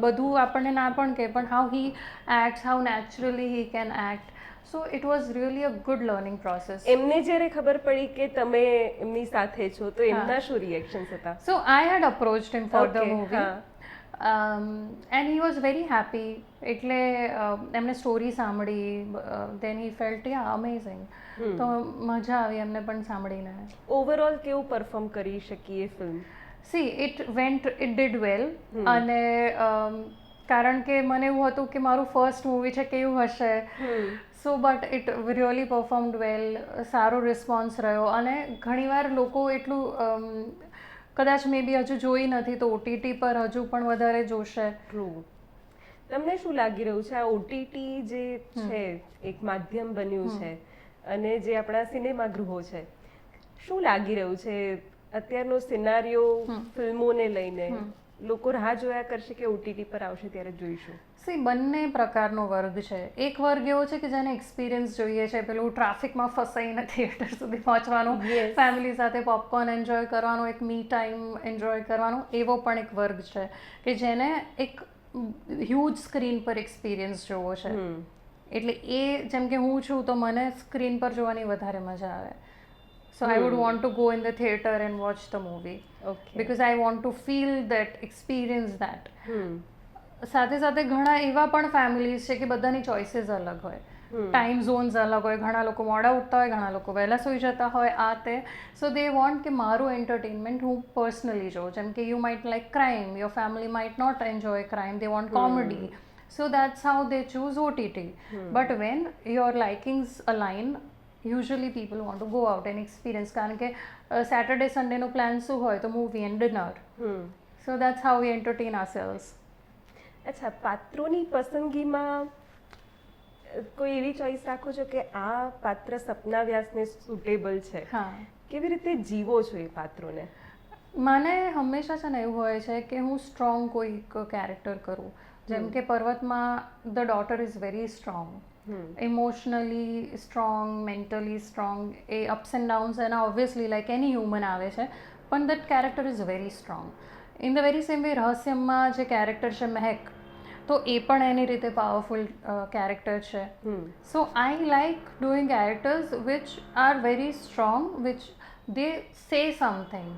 બધું આપણને ના પણ કહે, પણ how he acts, how naturally he can act. So it was really a good learning process. એમને જ્યારે ખબર પડી કે તમે એમની સાથે છો તો એમના શું રિએક્શન્સ હતા? So I had approached him for the Okay, movie. And he was very happy. એટલે એમને સ્ટોરી સાંભળી, દેન હી ફેલ્ટ યા અમેઝિંગ. તો મજા આવી એમને પણ સાંભળીને. ઓવરઓલ કેવું પરફોર્મ કરી શકીએ ફિલ્મ? સી ઇટ ડીડ વેલ. અને કારણ કે મને એવું હતું કે મારું ફર્સ્ટ મૂવી છે, કેવું હશે. So but it really performed well. સારો રિસ્પોન્સ રહ્યો. અને ઘણીવાર લોકો એટલું કદાચ મે બી હજુ જોઈ નથી તો OTT પર હજુ પણ વધારે જોશે. ટ્રુ. તમને શું લાગી રહ્યું છે આ OTT જે છે એક માધ્યમ બન્યું છે, અને જે આપણા સિનેમાગૃહો છે, શું લાગી રહ્યું છે અત્યારનો સિનારીઓ ફિલ્મોને લઈને? લોકો રાહ જોયા કરશે કે OTT પર આવશે ત્યારે જોઈશું? સી બંને પ્રકારનો વર્ગ છે. એક વર્ગ એવો છે કે જેને એક્સપિરિયન્સ જોઈએ છે, પેલું ટ્રાફિકમાં ફસાઈને થિયેટર સુધી પહોંચવાનું, ફેમિલી સાથે પોપકોર્ન એન્જોય કરવાનો, એક મી ટાઈમ એન્જોય કરવાનો, એવો પણ એક વર્ગ છે કે જેને એક હ્યુજ સ્ક્રીન પર એક્સપિરિયન્સ જોવો છે. એટલે એ જેમ કે હું છું તો મને સ્ક્રીન પર જોવાની વધારે મજા આવે. So I would want to go in the theater and watch the movie. Okay. Because I want to feel that, experience that. સાથે સાથે ઘણા એવા પણ ફેમિલીઝ છે કે બધાની ચોઇસીસ અલગ હોય, ટાઈમ ઝોન્સ અલગ હોય. ઘણા લોકો મોડા ઉઠતા હોય, ઘણા લોકો વહેલા સૂઈ જતા હોય, આ તે. સો દે વોન્ટ કે મારું એન્ટરટેનમેન્ટ હું પર્સનલી જોઉં. જેમ કે you might like crime, your family might not enjoy crime, they want comedy. So that's how they choose OTT. But when your likings align, usually people want to go out and experience. કારણ કે Saturday સન્ડેનો plan શું હોય તો movie and dinner. So that's how we entertain ourselves. અચ્છા, પાત્રોની પસંદગીમાં કોઈ એવી ચોઈસ રાખો છો કે આ પાત્ર સપના વ્યાસને સુટેબલ છે? હા. કેવી રીતે જીવો છો એ પાત્રોને? મને હંમેશા છે ને એવું હોય છે કે હું સ્ટ્રોંગ કોઈક કેરેક્ટર કરું. જેમ કે પર્વતમાં the daughter is very strong, emotionally strong, mentally strong. એ અપ્સ એન્ડ ડાઉન્સ એના ઓબ્વિયસલી લાઈક એની હ્યુમન આવે છે, પણ that character is very strong. In the very same way રહસ્યમમાં જે કેરેક્ટર છે મહેક, તો એ પણ એની રીતે પાવરફુલ કેરેક્ટર છે. So I like doing characters which are very strong, which they say something.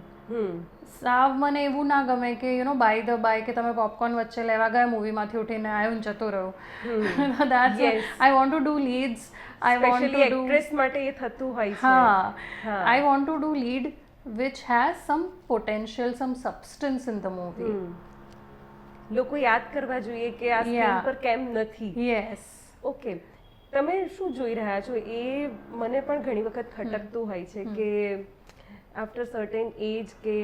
સાવ મને એવું ના ગમે કે you know by the by કે તમે પોપકોર્ન વચ્ચે લેવા ગયા મૂવીમાંથી ઉઠીને આવ્યું જતો રહ્યો. I want to do leads. I want to do actress માટે એ થતું હોય છે. હા, I want to do lead which has some potential, some substance in the movie. લોકો યાદ કરવા જોઈએ કે આ સ્ક્રીન Yeah. પર કેમ નથી. યસ. ઓકે, તમે શું જોઈ રહ્યા છો એ મને પણ ઘણી વખત ખટકતું હોય છે કે આફ્ટર સર્ટેન એજ કે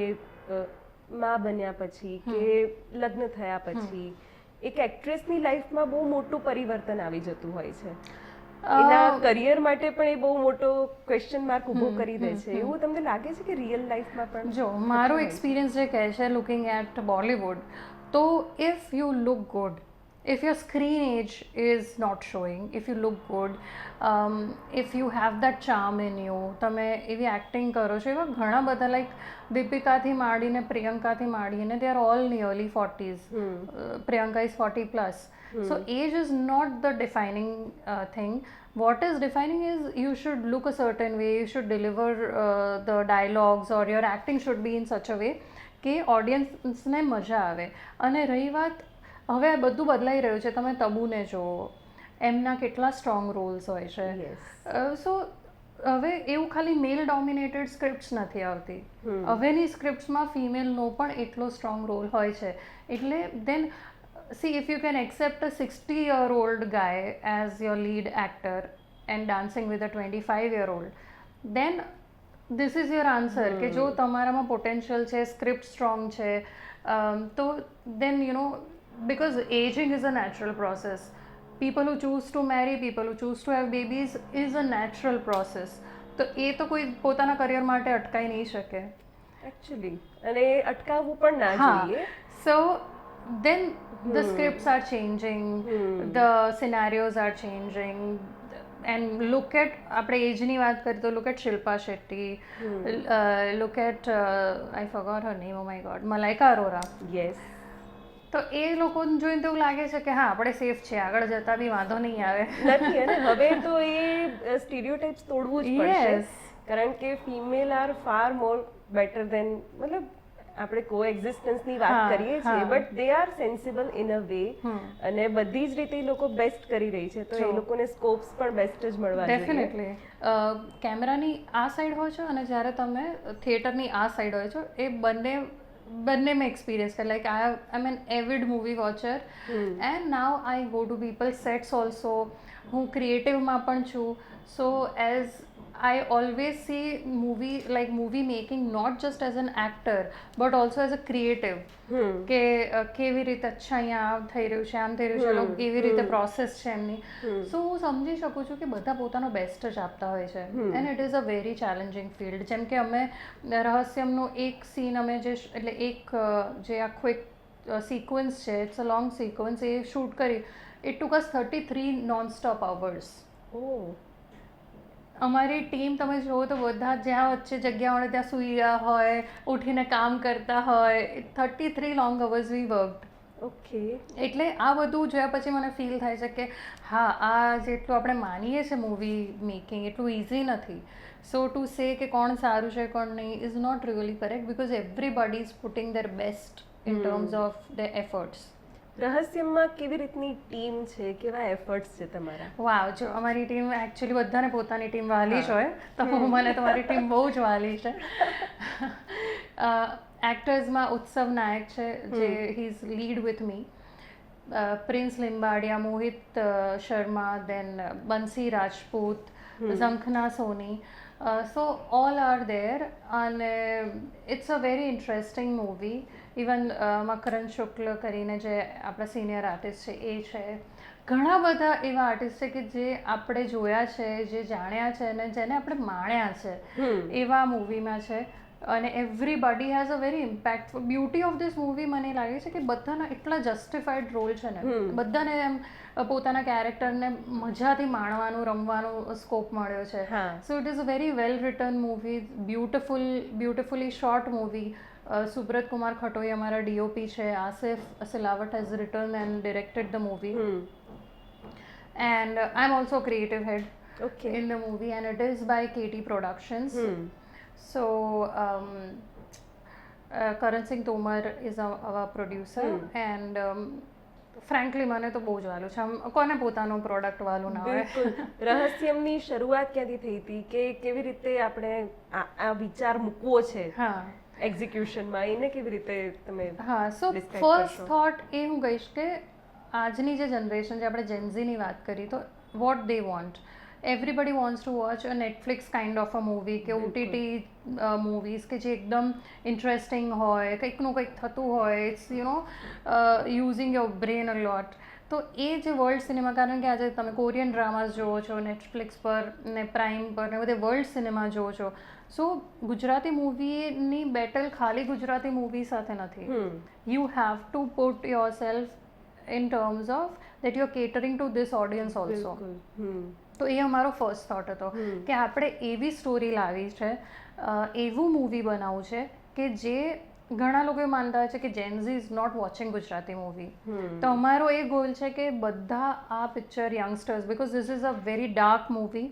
મા બન્યા પછી કે લગ્ન થયા પછી એક એક્ટ્રેસની લાઈફમાં બહુ મોટું પરિવર્તન આવી જતું હોય છે. એના કરિયર માટે પણ એ બહુ મોટો ક્વેશ્ચન માર્ક ઊભો કરી દે છે. એવું તમને લાગે છે કે રિયલ લાઈફમાં પણ? જો મારો એક્સપિરિયન્સ જે કહે છે લુકિંગ એટ બોલિવૂડ, તો if you look good, if your screen age is not showing, if you look good, if you have that charm in you, તમે એવી એક્ટિંગ કરો છો, એવા ઘણા બધા લાઈક દીપિકાથી માંડીને પ્રિયંકાથી માંડીને દે are all nearly 40s. Priyanka is 40+. So age is not the defining thing. What is defining is you should look a certain way, you should deliver the dialogues, or your acting should be in such a way કે ઓડિયન્સને મજા આવે. અને રહી વાત, હવે આ બધું બદલાઈ રહ્યું છે. તમે તબુને જુઓ, એમના કેટલા સ્ટ્રોંગ રોલ્સ હોય છે. સો હવે એવું ખાલી મેલ ડોમિનેટેડ સ્ક્રિપ્ટ્સ નથી આવતી. હવેની સ્ક્રિપ્ટ્સમાં ફિમેલનો પણ એટલો સ્ટ્રોંગ રોલ હોય છે. એટલે દેન see, if you can accept a 60-year-old guy as your lead actor and dancing with a 25-year-old, then this is your answer. કે જો તમારામાં પોટેન્શિયલ છે, સ્ક્રિપ્ટ સ્ટ્રોંગ છે, તો then you know, because aging is a natural process. People who choose to marry, people who choose to have babies is a natural process. તો એ તો કોઈ પોતાના કરિયર માટે અટકાઈ નહીં શકે એકચ્યુઅલી, અને અટકાવવું પણ ના જોઈએ. સો then the scripts are changing, the scenarios are changing, and look at, આપણે એજની વાત કરીએ તો look at Shilpa Shetty, look at I forgot her name, oh my god, Malaika Arora. Yes. તો એ લોકોને જોઈને તો એવું લાગે છે કે હા આપણે સેફ છે, આગળ જતા બી વાંધો નહીં આવે. નથી, અને હવે તો એ સ્ટીરિયોટાઇપ્સ તોડવું જ પડશે. કારણ કે ફિમેલ આર ફાર મોર બેટર દેન, મતલબ આપણે કો એક્ઝિસ્ટન્સની વાત કરીએ છીએ, but they are sensible in a way, અને બધી જ રીતે એ લોકો બેસ્ટ કરી રહી છે. તો એ લોકોને સ્કોપ્સ પણ બેસ્ટ જ મળવા જોઈએ. ડેફિનેટલી કેમેરાની આ સાઈડ હોય છે અને જ્યારે તમે થિયેટરની આ સાઈડ હોય છો, એ બંને મેં એક્સપિરિયન્સ કરી. Like I am an avid movie watcher, and now I go to people sets also. હું ક્રિએટિવમાં પણ છું. So as I always see movie making not just as an actor but also as a creative. કે કેવી રીતે અચ્છા અહીંયા આમ થઈ રહ્યું છે, આમ થઈ રહ્યું છે, લોકો કેવી રીતે પ્રોસેસ છે એમની. સો હું સમજી શકું છું કે બધા પોતાનો બેસ્ટ જ આપતા હોય છે, and it is a very challenging field. જેમ કે અમે રહસ્યમનો એક સીન, અમે એટલે એક જે આખો એક સિક્વન્સ છે, ઇટ્સ અ લોંગ સિક્વન્સ, એ શૂટ કરી. It took us 33 non-stop hours. અમારી ટીમ તમે જુઓ તો બધા જ્યાં વચ્ચે જગ્યા મળે ત્યાં સૂઈ ગયા હોય, ઉઠીને કામ કરતા હોય. 33 લોંગ અવર્સ વી વર્કડ. ઓકે. એટલે આ બધું જોયા પછી મને ફીલ થાય છે કે હા, આ જેટલું આપણે માનીએ છીએ મૂવી મેકિંગ, એટલું ઇઝી નથી. સો ટુ સે કે કોણ સારું છે કોણ નહીં is not really correct, because everybody is putting their best in terms of the efforts. રહસ્યમમાં કેવી રીતની ટીમ છે, કેવા એફર્ટ્સ છે તમારા? વાવ, જો અમારી ટીમ એકચ્યુઅલી બધાને પોતાની ટીમ વાલી જ હોય, તો મને તમારી ટીમ બહુ જ વાલી છે. એક્ટર્સમાં ઉત્સવ નાયક છે, જે he is lead with me. Prince Limbadiya, Mohit Sharma, then Bansi Rajput, Zankhna Soni. So all are there, અને it's a very interesting movie. Even Makrand Shukla કરીને જે આપણા સિનિયર આર્ટિસ્ટ છે એ છે. ઘણા બધા એવા આર્ટિસ્ટ છે કે જે આપણે જોયા છે, જે જાણ્યા છે, અને જેને આપણે માણ્યા છે, એવા મૂવીમાં છે. અને everybody has a very impact. Beauty of this movie મને લાગે છે કે બધાના એટલા જસ્ટિફાઈડ રોલ છે ને, બધાને એમ પોતાના કેરેક્ટરને મજાથી માણવાનું, રમવાનું સ્કોપ મળ્યો છે. So it is a very well written movie, beautifully shot movie. Subrat Kumar Khatoi અમારા ડીઓપી છે. Asif Silawat has written and directed the movie, and I am also creative head in the movie, and it is by KT Productions. So Karan Singh Tomar is our producer, and frankly મને તો બહુ જ વાલું છે. આમ કોને પોતાનું પ્રોડક્ટ વાલું ના હોય. બિલકુલ. રહસ્યમની શરૂઆત ક્યાંથી થઈ હતી, કે કેવી રીતે આપણે આ વિચાર મૂકવો છે એક્ઝિક્યુશનમાં એને કેવી રીતે તમે હા, સો describe ફર્સ્ટ કરશો? થોટ એ હું કહીશ કે આજની જે જનરેશન છે, આપણે જેન્ઝીની વાત કરી તો what they want, everybody wants to watch a Netflix kind of a movie કે ઓટીટી મૂવીઝ કે જે એકદમ ઇન્ટરેસ્ટિંગ હોય, કંઈકનું કંઈક થતું હોય, ઇટ્સ યુઝિંગ યોર બ્રેન અ લોટ. તો એ જે વર્લ્ડ સિનેમા, કારણ કે આજે તમે કોરિયન ડ્રામાસ જોવો છો નેટફ્લિક્સ પર ને પ્રાઇમ પર ને બધે વર્લ્ડ સિનેમા જોવો છો. સો ગુજરાતી મૂવીની બેટલ ખાલી ગુજરાતી મૂવી સાથે નથી. You have two put your self in terms of that you R catering two this audience also. તો એ અમારો ફર્સ્ટ થોટ હતો કે આપણે એવી સ્ટોરી લાવી છે, એવું મૂવી બનાવવું છે કે જે ઘણા લોકો એવું માનતા હોય છે કે Gen Z is not watching Gujarati movie. તો અમારો એ ગોલ છે કે બધા આ picture youngsters, because this is a very dark movie,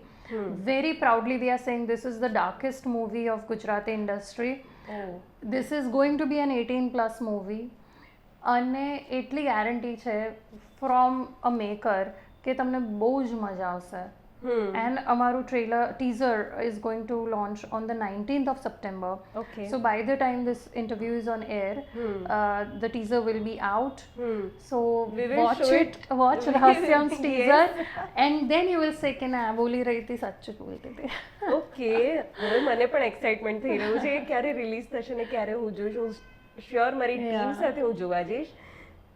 very proudly we are saying this is the darkest movie of Gujarati industry. This is going to be an 18+ movie. અને એટલી guarantee છે ફ્રોમ અ મેકર કે તમને બહુ જ મજા આવશે. And અમારું teaser is going two launch on the 19th of September. Okay. So by the time this interview is on air, the teaser will be out. So We will watch show it. Watch Rahasyam's teaser, and then you will say કે ના બોલી રહી હતી, સાચું બોલતી હતી. Okay, હવે મને પણ એક્સાઇટમેન્ટ થઈ રહ્યું છે ક્યારે રિલીઝ થશે ને ક્યારે હું જોઈશ. હું શ્યોર મારી ટીમ સાથે હું જોવા જઈશ.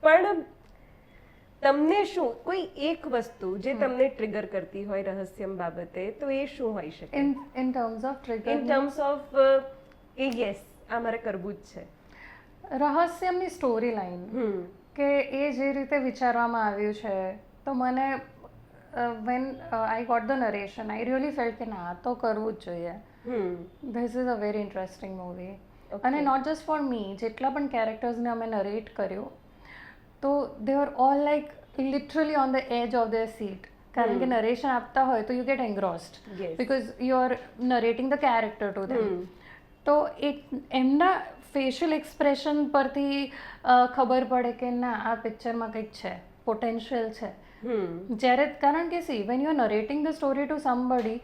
પણ તમને શું કોઈ એક વસ્તુ જે તમને ટ્રિગર કરતી હોય રહસ્યમ બાબતે, તો એ શું હોઈ શકે? In terms of trigger, in terms of કે યસ આ મારે કરવું જ છે. રહસ્યમની સ્ટોરી લાઈન કે એ જે રીતે વિચારવામાં આવ્યું છે, તો મને when I got the narration I really felt કે ના તો કરવું જ જોઈએ. This is a very interesting movie. અને નોટ જસ્ટ ફોર મી, જેટલા પણ કેરેક્ટર્સને અમે નરેટ કર્યું તો they are all like literally on the edge of their seat. કારણ કે નરેશન આપતા હોય તો you get engrossed because you are narrating the character to them. તો એમના ફેશિયલ એક્સપ્રેશન પરથી ખબર પડે કે ના આ પિક્ચરમાં કંઈક છે, પોટેન્શિયલ છે. જ્યારે કારણ કે see when you are narrating the story to somebody,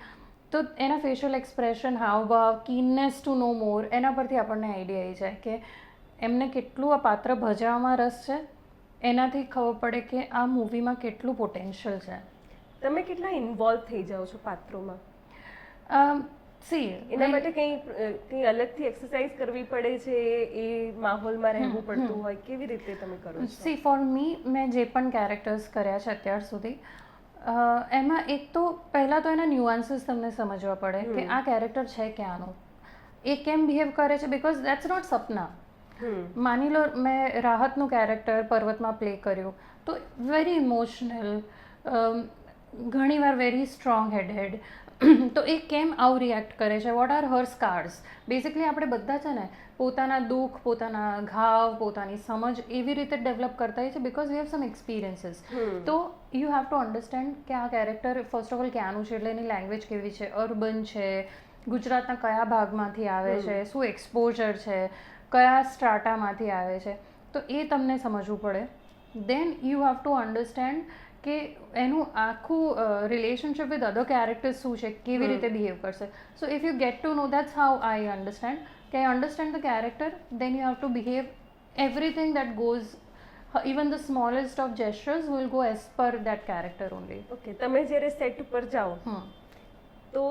તો એના ફેશિયલ એક્સપ્રેશન, હાવભાવ, કીનનેસ ટુ નો મોર, એના પરથી આપણને આઈડિયા આવી જાય કે એમને કેટલું આ પાત્ર ભજવવામાં રસ છે. એનાથી ખબર પડે કે આ મૂવીમાં કેટલું પોટેન્શિયલ છે. તમે કેટલા ઇન્વોલ્વ થઈ જાઓ છો પાત્રોમાં? સી એના માટે કંઈ અલગથી એક્સરસાઇઝ કરવી પડે છે, એ માહોલમાં રહેવું પડતું હોય, કેવી રીતે તમે કરો છો? સી ફોર મી, મેં જે પણ કેરેક્ટર્સ કર્યા છે અત્યાર સુધી, એમાં એક તો પહેલાં તો એના ન્યુઆન્સીસ તમને સમજવા પડે કે આ કેરેક્ટર છે ક્યાંનું, એ કેમ બિહેવ કરે છે, બિકોઝ દેટ્સ નોટ સપના. માની લો મેં રાહતનું કેરેક્ટર પર્વતમાં પ્લે કર્યું, તો વેરી ઇમોશનલ, ઘણીવાર વેરી સ્ટ્રોંગ હેડેડ. તો એ કેમ આવું રિએક્ટ કરે છે, વોટ આર હર સ્કાર્સ. બેઝિકલી આપણે બધા છે ને પોતાના દુઃખ, પોતાના ઘાવ, પોતાની સમજ એવી રીતે ડેવલપ કરતા હોય છે because we have sum experiences. તો યુ હેવ ટુ અન્ડરસ્ટેન્ડ કે આ કેરેક્ટર ફર્સ્ટ ઓફ ઓલ ક્યાંનું છે, એટલે એની લેંગ્વેજ કેવી છે, અર્બન છે, ગુજરાતના કયા ભાગમાંથી આવે છે, શું એક્સપોઝર છે, કયા સ્ટ્રાટામાંથી આવે છે, તો એ તમને સમજવું પડે. Then you have to understand કે એનું આખું રિલેશનશિપ વિથ અધર કેરેક્ટર્સ શું છે, કેવી રીતે બિહેવ કરશે. So if you get to know, that's how I understand કે I understand the character, then you have to behave everything that goes, even the smallest of gestures will go as per that character only. Okay, તમે જ્યારે set ઉપર જાઓ તો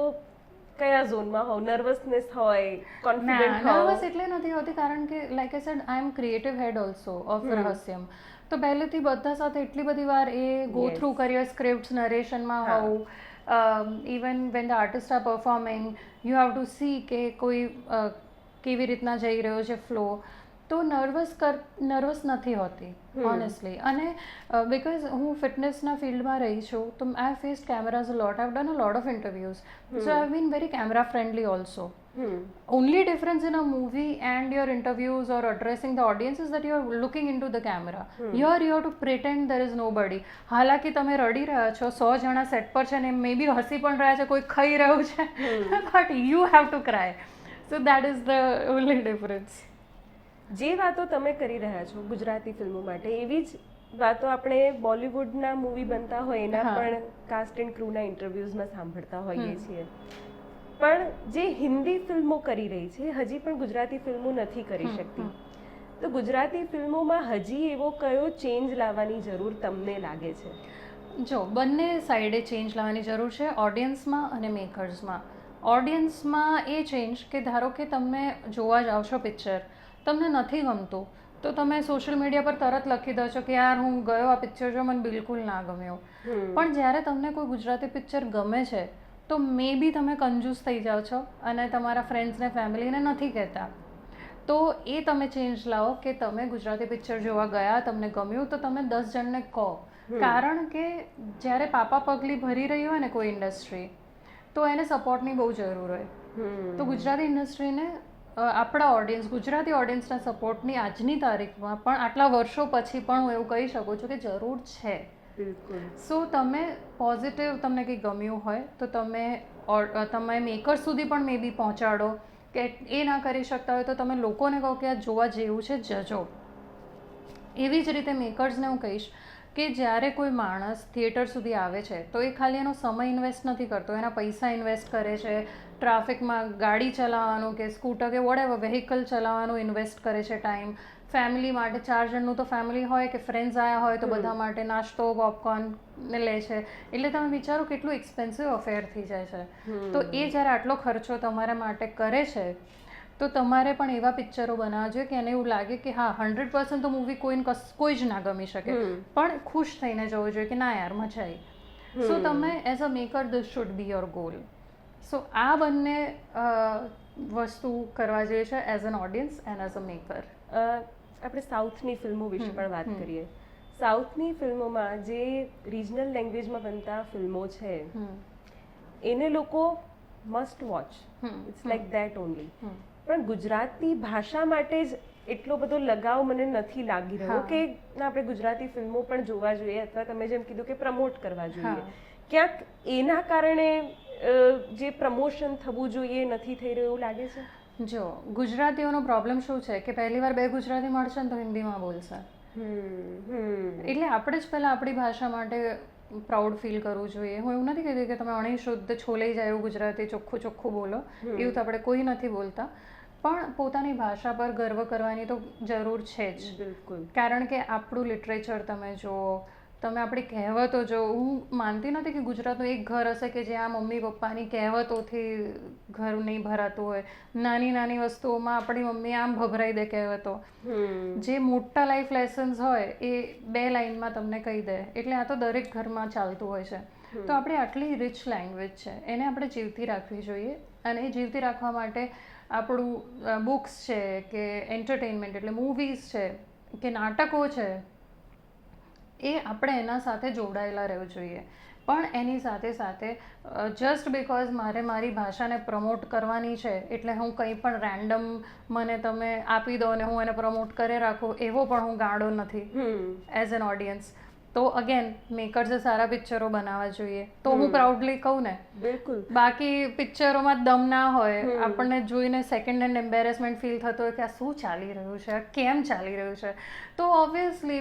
કયા ઝોનમાં હો? Nervousness હોય, કોન્ફિડન્ટ હો? નર્વસ એટલે નથી હોતી કારણ કે like I said I am creative head also of Rahasyam. તો પહેલેથી બધા સાથે એટલી બધી વાર એ ગો થ્રુ કરીએ, સ્ક્રિપ્ટ્સ, નરેશનમાં હોવું, even when the artist are performing, you have to see કે કોઈ કેવી રીતના જઈ રહ્યો છે ફ્લો. તો નર્વસ નથી હોતી ઓનેસ્ટલી. અને બિકોઝ હું ફિટનેસના ફિલ્ડમાં રહી છું, તો I have faced cameras a lot, I have done a lot of interviews, so I have been very camera friendly also. Only difference in a movie and your interviews or addressing the audience is that you are looking into the camera. Here you have to pretend there is nobody. હાલાકી તમે રડી રહ્યા છો, 100 જણા set પર છે ને મે બી હસી પણ રહ્યા છે, કોઈ ખાઈ રહ્યું છે, but you have to cry. So that is the only difference. જે વાતો તમે કરી રહ્યા છો ગુજરાતી ફિલ્મો માટે, એવી જ વાતો આપણે બોલિવૂડના મૂવી બનતા હોય એના પણ કાસ્ટ એન્ડ ક્રૂના ઇન્ટરવ્યૂઝમાં સાંભળતા હોઈએ છીએ. પણ જે હિન્દી ફિલ્મો કરી રહી છે હજી પણ ગુજરાતી ફિલ્મો નથી કરી શકતી. તો ગુજરાતી ફિલ્મોમાં હજી એવો કયો ચેન્જ લાવવાની જરૂર તમને લાગે છે? જો બંને સાઈડે ચેન્જ લાવવાની જરૂર છે, ઓડિયન્સમાં અને મેકર્સમાં. ઓડિયન્સમાં એ ચેન્જ કે ધારો કે તમે જોવા જાઓ છો પિક્ચર, તમને નથી ગમતું તો તમે સોશિયલ મીડિયા પર તરત લખી દો છો કે યાર હું ગયો આ પિક્ચર જો મને બિલકુલ ના ગમ્યું. પણ જ્યારે તમને કોઈ ગુજરાતી પિક્ચર ગમે છે તો મે બી તમે કંજૂસ થઈ જાઓ છો અને તમારા ફ્રેન્ડ્સને ફેમિલીને નથી કહેતા. તો એ તમે ચેન્જ લાવો કે તમે ગુજરાતી પિક્ચર જોવા ગયા, તમને ગમ્યું તો તમે 10 જણને કહો. કારણ કે જ્યારે પાપા પગલી ભરી રહી હોય ને કોઈ ઇન્ડસ્ટ્રી તો એને સપોર્ટની બહુ જરૂર હોય. તો ગુજરાતી ઇન્ડસ્ટ્રીને આપણા ઓડિયન્સ, ગુજરાતી ઓડિયન્સના સપોર્ટની આજની તારીખમાં પણ આટલા વર્ષો પછી પણ હું એવું કહી શકું છું કે જરૂર છે. સો તમે પોઝિટિવ, તમને કંઈ ગમ્યું હોય તો તમે મેકર્સ સુધી પણ મે બી પહોંચાડો, કે એ ના કરી શકતા હોય તો તમે લોકોને કહો કે આ જોવા જેવું છે, જજો. એવી જ રીતે મેકર્સને હું કહીશ કે જ્યારે કોઈ માણસ થિયેટર સુધી આવે છે તો એ ખાલી એનો સમય ઇન્વેસ્ટ નથી કરતો, એના પૈસા ઇન્વેસ્ટ કરે છે, ટ્રાફિકમાં ગાડી ચલાવવાનું કે સ્કૂટર કે વોટેવર વ્હીકલ ચલાવવાનું ઇન્વેસ્ટ કરે છે ટાઈમ. ફેમિલી માટે 4 જણનું તો ફેમિલી હોય કે ફ્રેન્ડ્સ આવ્યા હોય તો બધા માટે નાસ્તો, પોપકોર્ન ને લે છે. એટલે તમે વિચારો કેટલું એક્સપેન્સિવ અફેર થઈ જાય છે. તો એ જ્યારે આટલો ખર્ચો તમારા માટે કરે છે તો તમારે પણ એવા પિક્ચરો બનાવવા જોઈએ કે એને એવું લાગે કે હા 100% તો મૂવી કોઈ જ ના ગમી શકે, પણ ખુશ થઈને જવું જોઈએ કે ના યાર મજા આવી. સો તમે as a maker this should be your goal. So આ બંને વસ્તુ કરવા જોઈએ છે as an audience and as a maker. આપણે સાઉથની ફિલ્મો વિશે પણ વાત કરીએ. સાઉથની ફિલ્મોમાં જે રિજનલ લેંગ્વેજમાં બનતા ફિલ્મો છે એને લોકો must watch, it's like that only. પણ ગુજરાતી ભાષા માટે જ એટલો બધો લગાવ મને નથી લાગી રહ્યો કે આપણે ગુજરાતી ફિલ્મો પણ જોવા જોઈએ, અથવા તમે જેમ કીધું કે પ્રમોટ કરવા જોઈએ. ક્યાંક એના કારણે જે પ્રમોશન થવું જોઈએ નથી થઈ રહ્યું એવું લાગે છે? જો ગુજરાતીઓનો પ્રોબ્લેમ શું છે કે પહેલી વાર બે ગુજરાતી મળશે ને તો હિન્દીમાં બોલશે. એટલે આપણે જ પહેલાં આપણી ભાષા માટે પ્રાઉડ ફીલ કરવું જોઈએ. હું એવું નથી કહેતી કે તમે અણિશુદ્ધ છોલાઈ જાય એવું ગુજરાતી ચોખ્ખું ચોખ્ખું બોલો, એવું તો આપણે કોઈ નથી બોલતા. પણ પોતાની ભાષા પર ગર્વ કરવાની તો જરૂર છે જ. બિલકુલ. કારણ કે આપણું લિટરેચર તમે જુઓ, તમે આપણી કહેવતો જો, હું માનતી નથી કે ગુજરાતનું એક ઘર હશે કે જ્યાં મમ્મી પપ્પાની કહેવતોથી ઘર નહીં ભરાતું હોય. નાની નાની વસ્તુઓમાં આપણી મમ્મી આમ ભભરાઈ દે કહેવતો. જે મોટા લાઈફ લેસન્સ હોય એ 2 લાઈનમાં તમને કહી દે. એટલે આ તો દરેક ઘરમાં ચાલતું હોય છે. તો આપણે આટલી રિચ લેંગ્વેજ છે એને આપણે જીવતી રાખવી જોઈએ. અને એ જીવતી રાખવા માટે આપણું બુક્સ છે કે એન્ટરટેનમેન્ટ એટલે મૂવીઝ છે કે નાટકો છે, એ આપણે એના સાથે જોડાયેલા રહેવું જોઈએ. પણ એની સાથે સાથે જસ્ટ બિકોઝ મારી ભાષાને પ્રમોટ કરવાની છે એટલે હું કંઈ પણ રેન્ડમ મને તમે આપી દો અને હું એને પ્રમોટ કરે રાખું એવો પણ હું ગાંડો નથી એઝ એન ઓડિયન્સ. તો અગેન મેકર્સે સારા પિક્ચરો બનાવવા જોઈએ તો હું પ્રાઉડલી કહું ને. બિલકુલ. બાકી પિક્ચરોમાં દમ ના હોય, આપણને જોઈને સેકન્ડ હેન્ડ એમ્બેરેસમેન્ટ ફીલ થતો હોય કે આ શું ચાલી રહ્યું છે, કેમ ચાલી રહ્યું છે, તો ઓબ્વિયસલી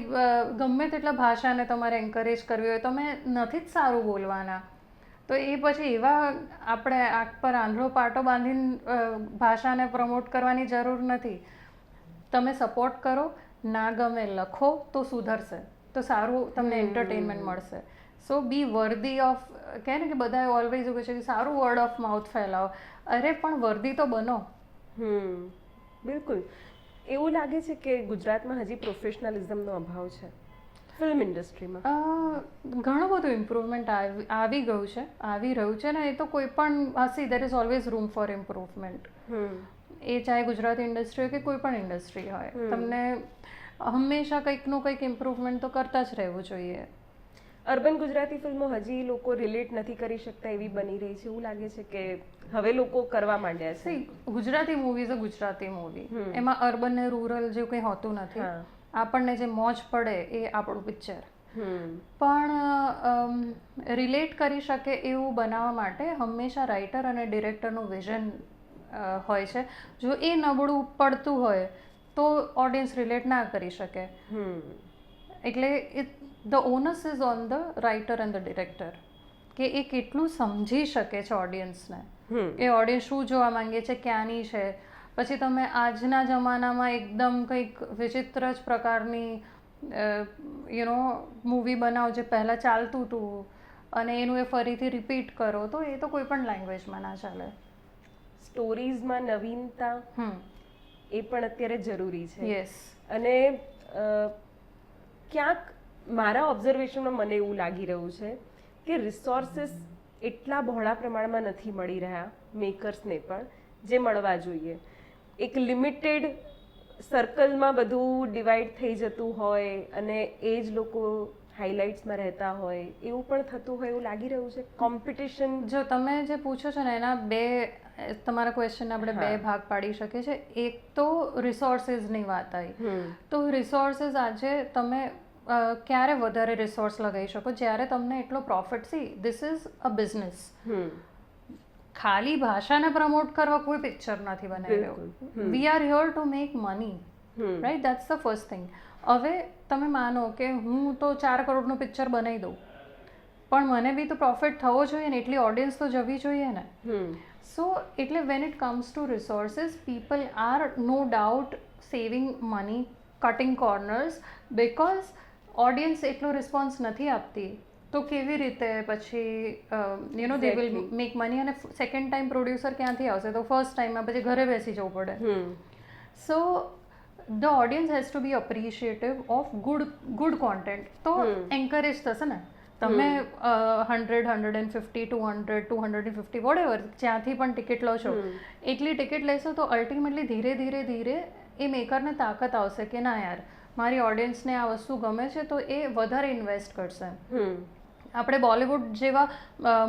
ગમે તેટલા ભાષાને તમારે એન્કરેજ કરવી હોય તમે નથી જ સારું બોલવાના તો એ પછી એવા આપણે આંખ પર આંધળો પાટો બાંધીને ભાષાને પ્રમોટ કરવાની જરૂર નથી. તમે સપોર્ટ કરો, ના ગમે લખો તો સુધરશે, તો સારું તમને એન્ટરટેનમેન્ટ મળશે. સો બી વર્ધી ઓફ, કહે ને કે બધાએ ઓલવેઝ એવું કહે છે કે સારું વર્ડ ઓફ માઉથ ફેલાવો. અરે પણ વર્ધી તો બનો. બિલકુલ. એવું લાગે છે કે ગુજરાતમાં હજી પ્રોફેશનલિઝમનો અભાવ છે ફિલ્મ ઇન્ડસ્ટ્રીમાં? ઘણું બધું ઇમ્પ્રુવમેન્ટ આવી ગયું છે, આવી રહ્યું છે ને. એ તો કોઈ પણ હસી there is always room for improvement. એ ચાહે ગુજરાતી ઇન્ડસ્ટ્રી હોય કે કોઈ પણ ઇન્ડસ્ટ્રી હોય, તમને હંમેશા કંઈકનું કંઈક ઇમ્પ્રુવમેન્ટ તો કરતા જ રહેવું જોઈએ. અર્બન ગુજરાતી ફિલ્મો હજી લોકો રિલેટ નથી કરી શકતા એવી બની રહી છે એવું લાગે છે કે હવે લોકો કરવા માંડ્યા છે? Gujarati movie is a Gujarati movie, એમાં અર્બન ને રૂરલ જેવું કંઈ હોતું નથી. આપણને જે મોજ પડે એ આપણું પિક્ચર. પણ રિલેટ કરી શકે એવું બનાવવા માટે હંમેશા રાઇટર અને ડિરેક્ટરનું વિઝન હોય છે. જો એ નબળું પડતું હોય તો ઓડિયન્સ રિલેટ ના કરી શકે. એટલે the onus is on the writer and the director કે એ કેટલું સમજી શકે છે ઓડિયન્સને. એ ઓડિયન્સ શું જોવા માંગે છે, ક્યાંની છે. પછી તમે આજના જમાનામાં એકદમ કંઈક વિચિત્ર જ પ્રકારની મૂવી બનાવો જે પહેલાં ચાલતું હતું અને એનું એ ફરીથી રિપીટ કરો, તો એ તો કોઈ પણ લેંગ્વેજમાં ના ચાલે. સ્ટોરીઝમાં નવીનતા એ પણ અત્યારે જરૂરી છે. યસ. અને ક્યાંક મારા ઓબ્ઝર્વેશનમાં મને એવું લાગી રહ્યું છે કે રિસોર્સિસ એટલા બહોળા પ્રમાણમાં નથી મળી રહ્યા મેકર્સને પણ જે મળવા જોઈએ. એક લિમિટેડ સર્કલમાં બધું ડિવાઈડ થઈ જતું હોય અને એ જ લોકો હાઇલાઇટ્સમાં રહેતા હોય એવું પણ થતું હોય એવું લાગી રહ્યું છે. કોમ્પિટિશન, જો તમે જે પૂછો છો ને એના તમારા ક્વેશ્ચન આપણે બે ભાગ પાડી શકીએ છીએ. એક તો રિસોર્સિસની વાત આવી, તો રિસોર્સિસ આજે તમે ક્યારે વધારે રિસોર્સ લગાવી શકો જ્યારે તમને એટલો profit. See this is a business. ખાલી ભાષાને પ્રમોટ કરવા કોઈ પિક્ચર નથી બનાવી રહ્યું. We are here two make money, right? That's the first thing. હવે તમે માનો કે હું તો 4 કરોડનું પિક્ચર બનાવી દઉં, પણ મને બી તો પ્રોફિટ થવો જોઈએ ને, એટલી ઓડિયન્સ તો જવી જોઈએ ને. સો એટલે when it comes to resources, people are no doubt saving money, cutting corners, because audience એટલો રિસ્પોન્સ નથી આપતી. તો કેવી રીતે પછી દે વિલ મેક મની. અને સેકન્ડ ટાઈમ પ્રોડ્યુસર ક્યાંથી આવશે? તો ફર્સ્ટ ટાઈમમાં પછી ઘરે બેસી જવું પડે. So the audience has to be appreciative of good content. તો એન્કરેજ થશે ને. તમે 100, 150, 200, 250 વોટેવર જ્યાંથી પણ ટિકિટ લો છો એટલી ટિકિટ લેશો તો અલ્ટિમેટલી ધીરે ધીરે ધીરે એ મેકરને તાકાત આવશે કે ના યાર, મારી ઓડિયન્સને આ વસ્તુ ગમે છે, તો એ વધારે ઇન્વેસ્ટ કરશે. આપણે બોલિવૂડ જેવા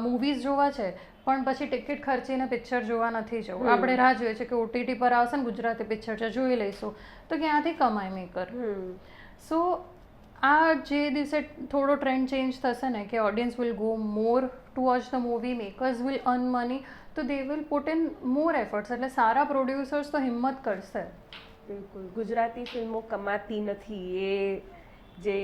મૂવીઝ જોવા છે પણ પછી ટિકિટ ખર્ચીને પિક્ચર જોવા નથી જવું. આપણે રાહ જોઈએ છે કે OTT પર આવશે ને ગુજરાતી પિક્ચર છે, જોઈ લઈશું. તો ક્યાંથી કમાય મેકર? સો આ જે દિવસે થોડો ટ્રેન્ડ ચેન્જ થશે ને કે audience will go more to watch the movie, makers will earn money, તો they will put in more efforts. એટલે સારા પ્રોડ્યુસર્સ તો હિંમત કરશે. બિલકુલ. ગુજરાતી ફિલ્મો કમાતી નથી એ જે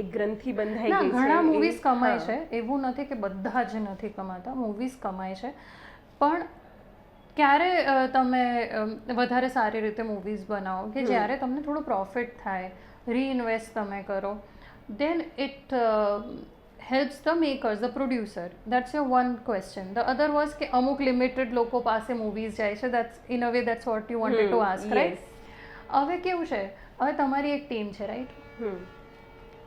એક ગ્રંથિ બંધાઈ ગઈ છે. ઘણા મૂવીઝ કમાય છે, એવું નથી કે બધા જ નથી કમાતા. મૂવીઝ કમાય છે, પણ ક્યારે તમે વધારે સારી રીતે મૂવીઝ બનાવો કે જ્યારે તમને થોડું પ્રોફિટ થાય, રીઇન્વેસ્ટ તમે કરો, then it helps the makers, the producer. That's your one question. The other was કે અમુક લિમિટેડ લોકો પાસે મૂવીઝ જાય છે. That's in a way that's what you wanted to ask, right? હવે કેવું છે, હવે તમારી એક ટીમ છે, રાઈટ?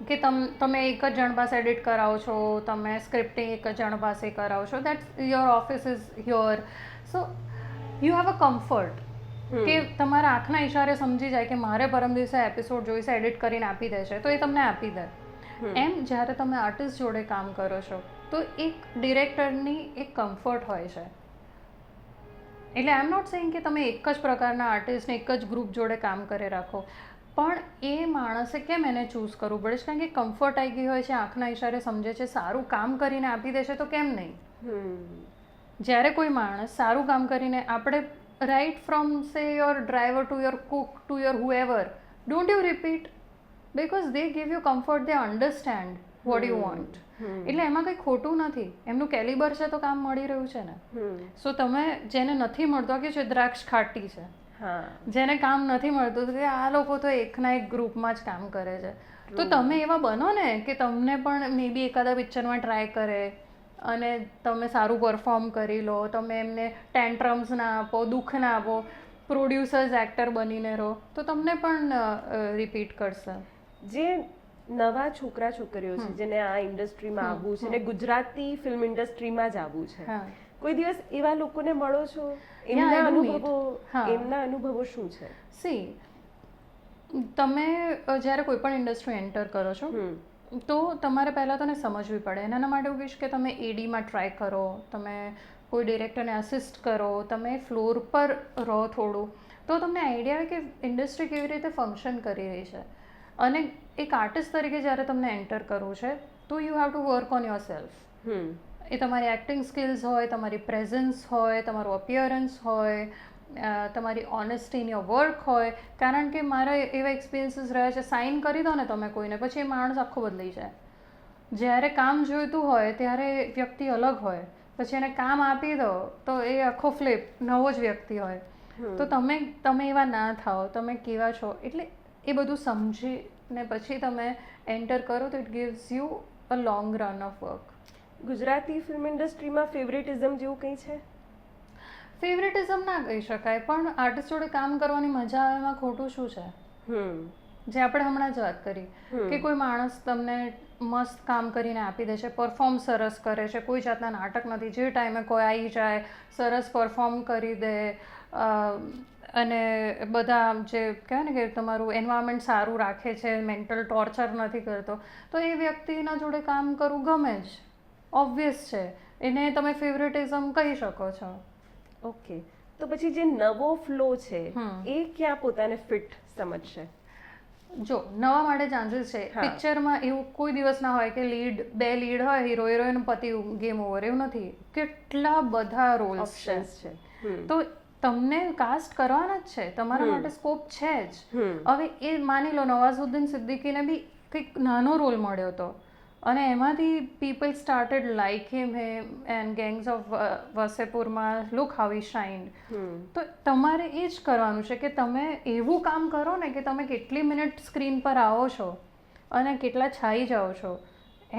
કે તમે એક જ જણ પાસે એડિટ કરાવો છો, તમે સ્ક્રિપ્ટિંગ એક જ જણ પાસે કરાવો છો. That's your office is your. So you have a comfort કે તમારા આંખના ઇશારે સમજી જાય કે મારે પરમ દિવસે એપિસોડ જોઈશે, એડિટ કરીને આપી દેશે, તો એ તમને આપી દે. એમ જ્યારે તમે આર્ટિસ્ટ જોડે કામ કરો છો તો એક ડિરેક્ટરની એક કમ્ફર્ટ હોય છે. એટલે આઈ એમ નોટ સેઇંગ કે તમે એક જ પ્રકારના આર્ટિસ્ટને એક જ ગ્રુપ જોડે કામ કરે રાખો, પણ એ માણસે કેમ એને ચૂઝ કરવું પડે છે? કારણ કે કમ્ફર્ટ આવી ગઈ હોય છે, આંખના ઇશારે સમજે છે, સારું કામ કરીને આપી દેશે, તો કેમ નહીં? જ્યારે કોઈ માણસ સારું કામ કરીને, આપણે right from say your driver to your cook to your whoever, don't you repeat? Because they give you comfort, they understand what you want. એટલે એમાં કંઈ ખોટું નથી. એમનું કેલિબર છે તો કામ મળી રહ્યું છે ને. સો તમે જેને નથી મળતો, કે છે દ્રાક્ષ ખાટી છે, જેને કામ નથી મળતું કે આ લોકો તો એકના એક ગ્રુપમાં જ કામ કરે છે, તો તમે એવા બનો ને કે તમને પણ મે બી એકાદા પિક્ચરમાં ટ્રાય કરે અને તમે સારું પરફોર્મ કરી લો, તમે એમને ટેન્ટ્રમ્સ ના આપો, દુઃખ ના આપો, પ્રોડ્યુસર્સ એક્ટર બનીને રહો, તો તમને પણ રિપીટ કરશે. જે નવા છોકરા છોકરીઓ છે જેને આ ઇન્ડસ્ટ્રીમાં આવવું છે ને ગુજરાતી ફિલ્મ ઇન્ડસ્ટ્રીમાં જ આવવું છે, કોઈ દિવસ એવા લોકોને મળો છો? એમના અનુભવો શું છે? સી, તમે જ્યારે કોઈ પણ ઇન્ડસ્ટ્રી એન્ટર કરો છો તો તમારે પહેલાં તો સમજવી પડે. એના માટે હું કહીશ કે તમે એડીમાં ટ્રાય કરો, તમે કોઈ ડિરેક્ટરને અસિસ્ટ કરો, તમે ફ્લોર પર રહો થોડું, તો તમને આઈડિયા આવે કે ઇન્ડસ્ટ્રી કેવી રીતે ફંક્શન કરી રહી છે. અને એક આર્ટિસ્ટ તરીકે જ્યારે તમને એન્ટર કરવું છે તો you have to work on yourself. એ તમારી એક્ટિંગ સ્કિલ્સ હોય, તમારી પ્રેઝન્સ હોય, તમારું અપિયરન્સ હોય, તમારી ઓનેસ્ટી ઇન યોર વર્ક હોય. કારણ કે મારા એવા એક્સપિરિયન્સીસ રહ્યા છે, સાઇન કરી દો ને તમે કોઈને, પછી એ માણસ આખો બદલાઈ જાય. જ્યારે કામ જોઈતું હોય ત્યારે વ્યક્તિ અલગ હોય, પછી એને કામ આપી દો તો એ આખો ફ્લિપ નવો જ વ્યક્તિ હોય તો તમે એવા ના થાઓ, તમે કેવા છો, એટલે એ બધું સમજીને પછી તમે એન્ટર કરો તો it gives you a long run of work. Gujarati film ઇન્ડસ્ટ્રીમાં ફેવરેટિઝમ જેવું કંઈ છે? ફેવરેટિઝમ ના કહી શકાય, પણ આર્ટિસ્ટ જોડે કામ કરવાની મજા આવે એમાં ખોટું શું છે? જે આપણે હમણાં જ વાત કરી કે કોઈ માણસ તમને મસ્ત કામ કરીને આપી દે છે, પરફોર્મ સરસ કરે છે, કોઈ જાતના નાટક નથી, જે ટાઈમે કોઈ આવી જાય સરસ પરફોર્મ કરી દે, અને બધા જે કહેવાય ને કે તમારું એન્વાયરમેન્ટ સારું રાખે છે, મેન્ટલ ટોર્ચર નથી કરતો, તો એ વ્યક્તિના જોડે કામ કરવું ગમે જ, ઓબ્વિયસ છે, એને તમે ફેવરેટિઝમ કહી શકો છો. ઓકે, તો પછી જે નવો ફ્લો છે એ ક્યાં પોતાને ફિટ સમજશે? જો નવા માટે ચાન્સીસ છે. પિક્ચરમાં એવું કોઈ દિવસ ના હોય કે બે લીડ હોય, હીરો હિરોઈન, પતિ ગેમ ઓવર, એવું નથી. કેટલા બધા રોલ્સ છે, તો તમને કાસ્ટ કરવાના જ છે, તમારા માટે સ્કોપ છે જ. હવે એ માની લો નવાઝુદ્દીન સિદ્દીકીને બી કંઈક નાનો રોલ મળ્યો હતો અને એમાંથી people started like him and gangs of વસેપુરમાં લુક હાઉ હી શાઇન્ડ. તો તમારે એ જ કરવાનું છે કે તમે એવું કામ કરો ને કે તમે કેટલી મિનિટ સ્ક્રીન પર આવો છો અને કેટલા છાઈ જાઓ છો,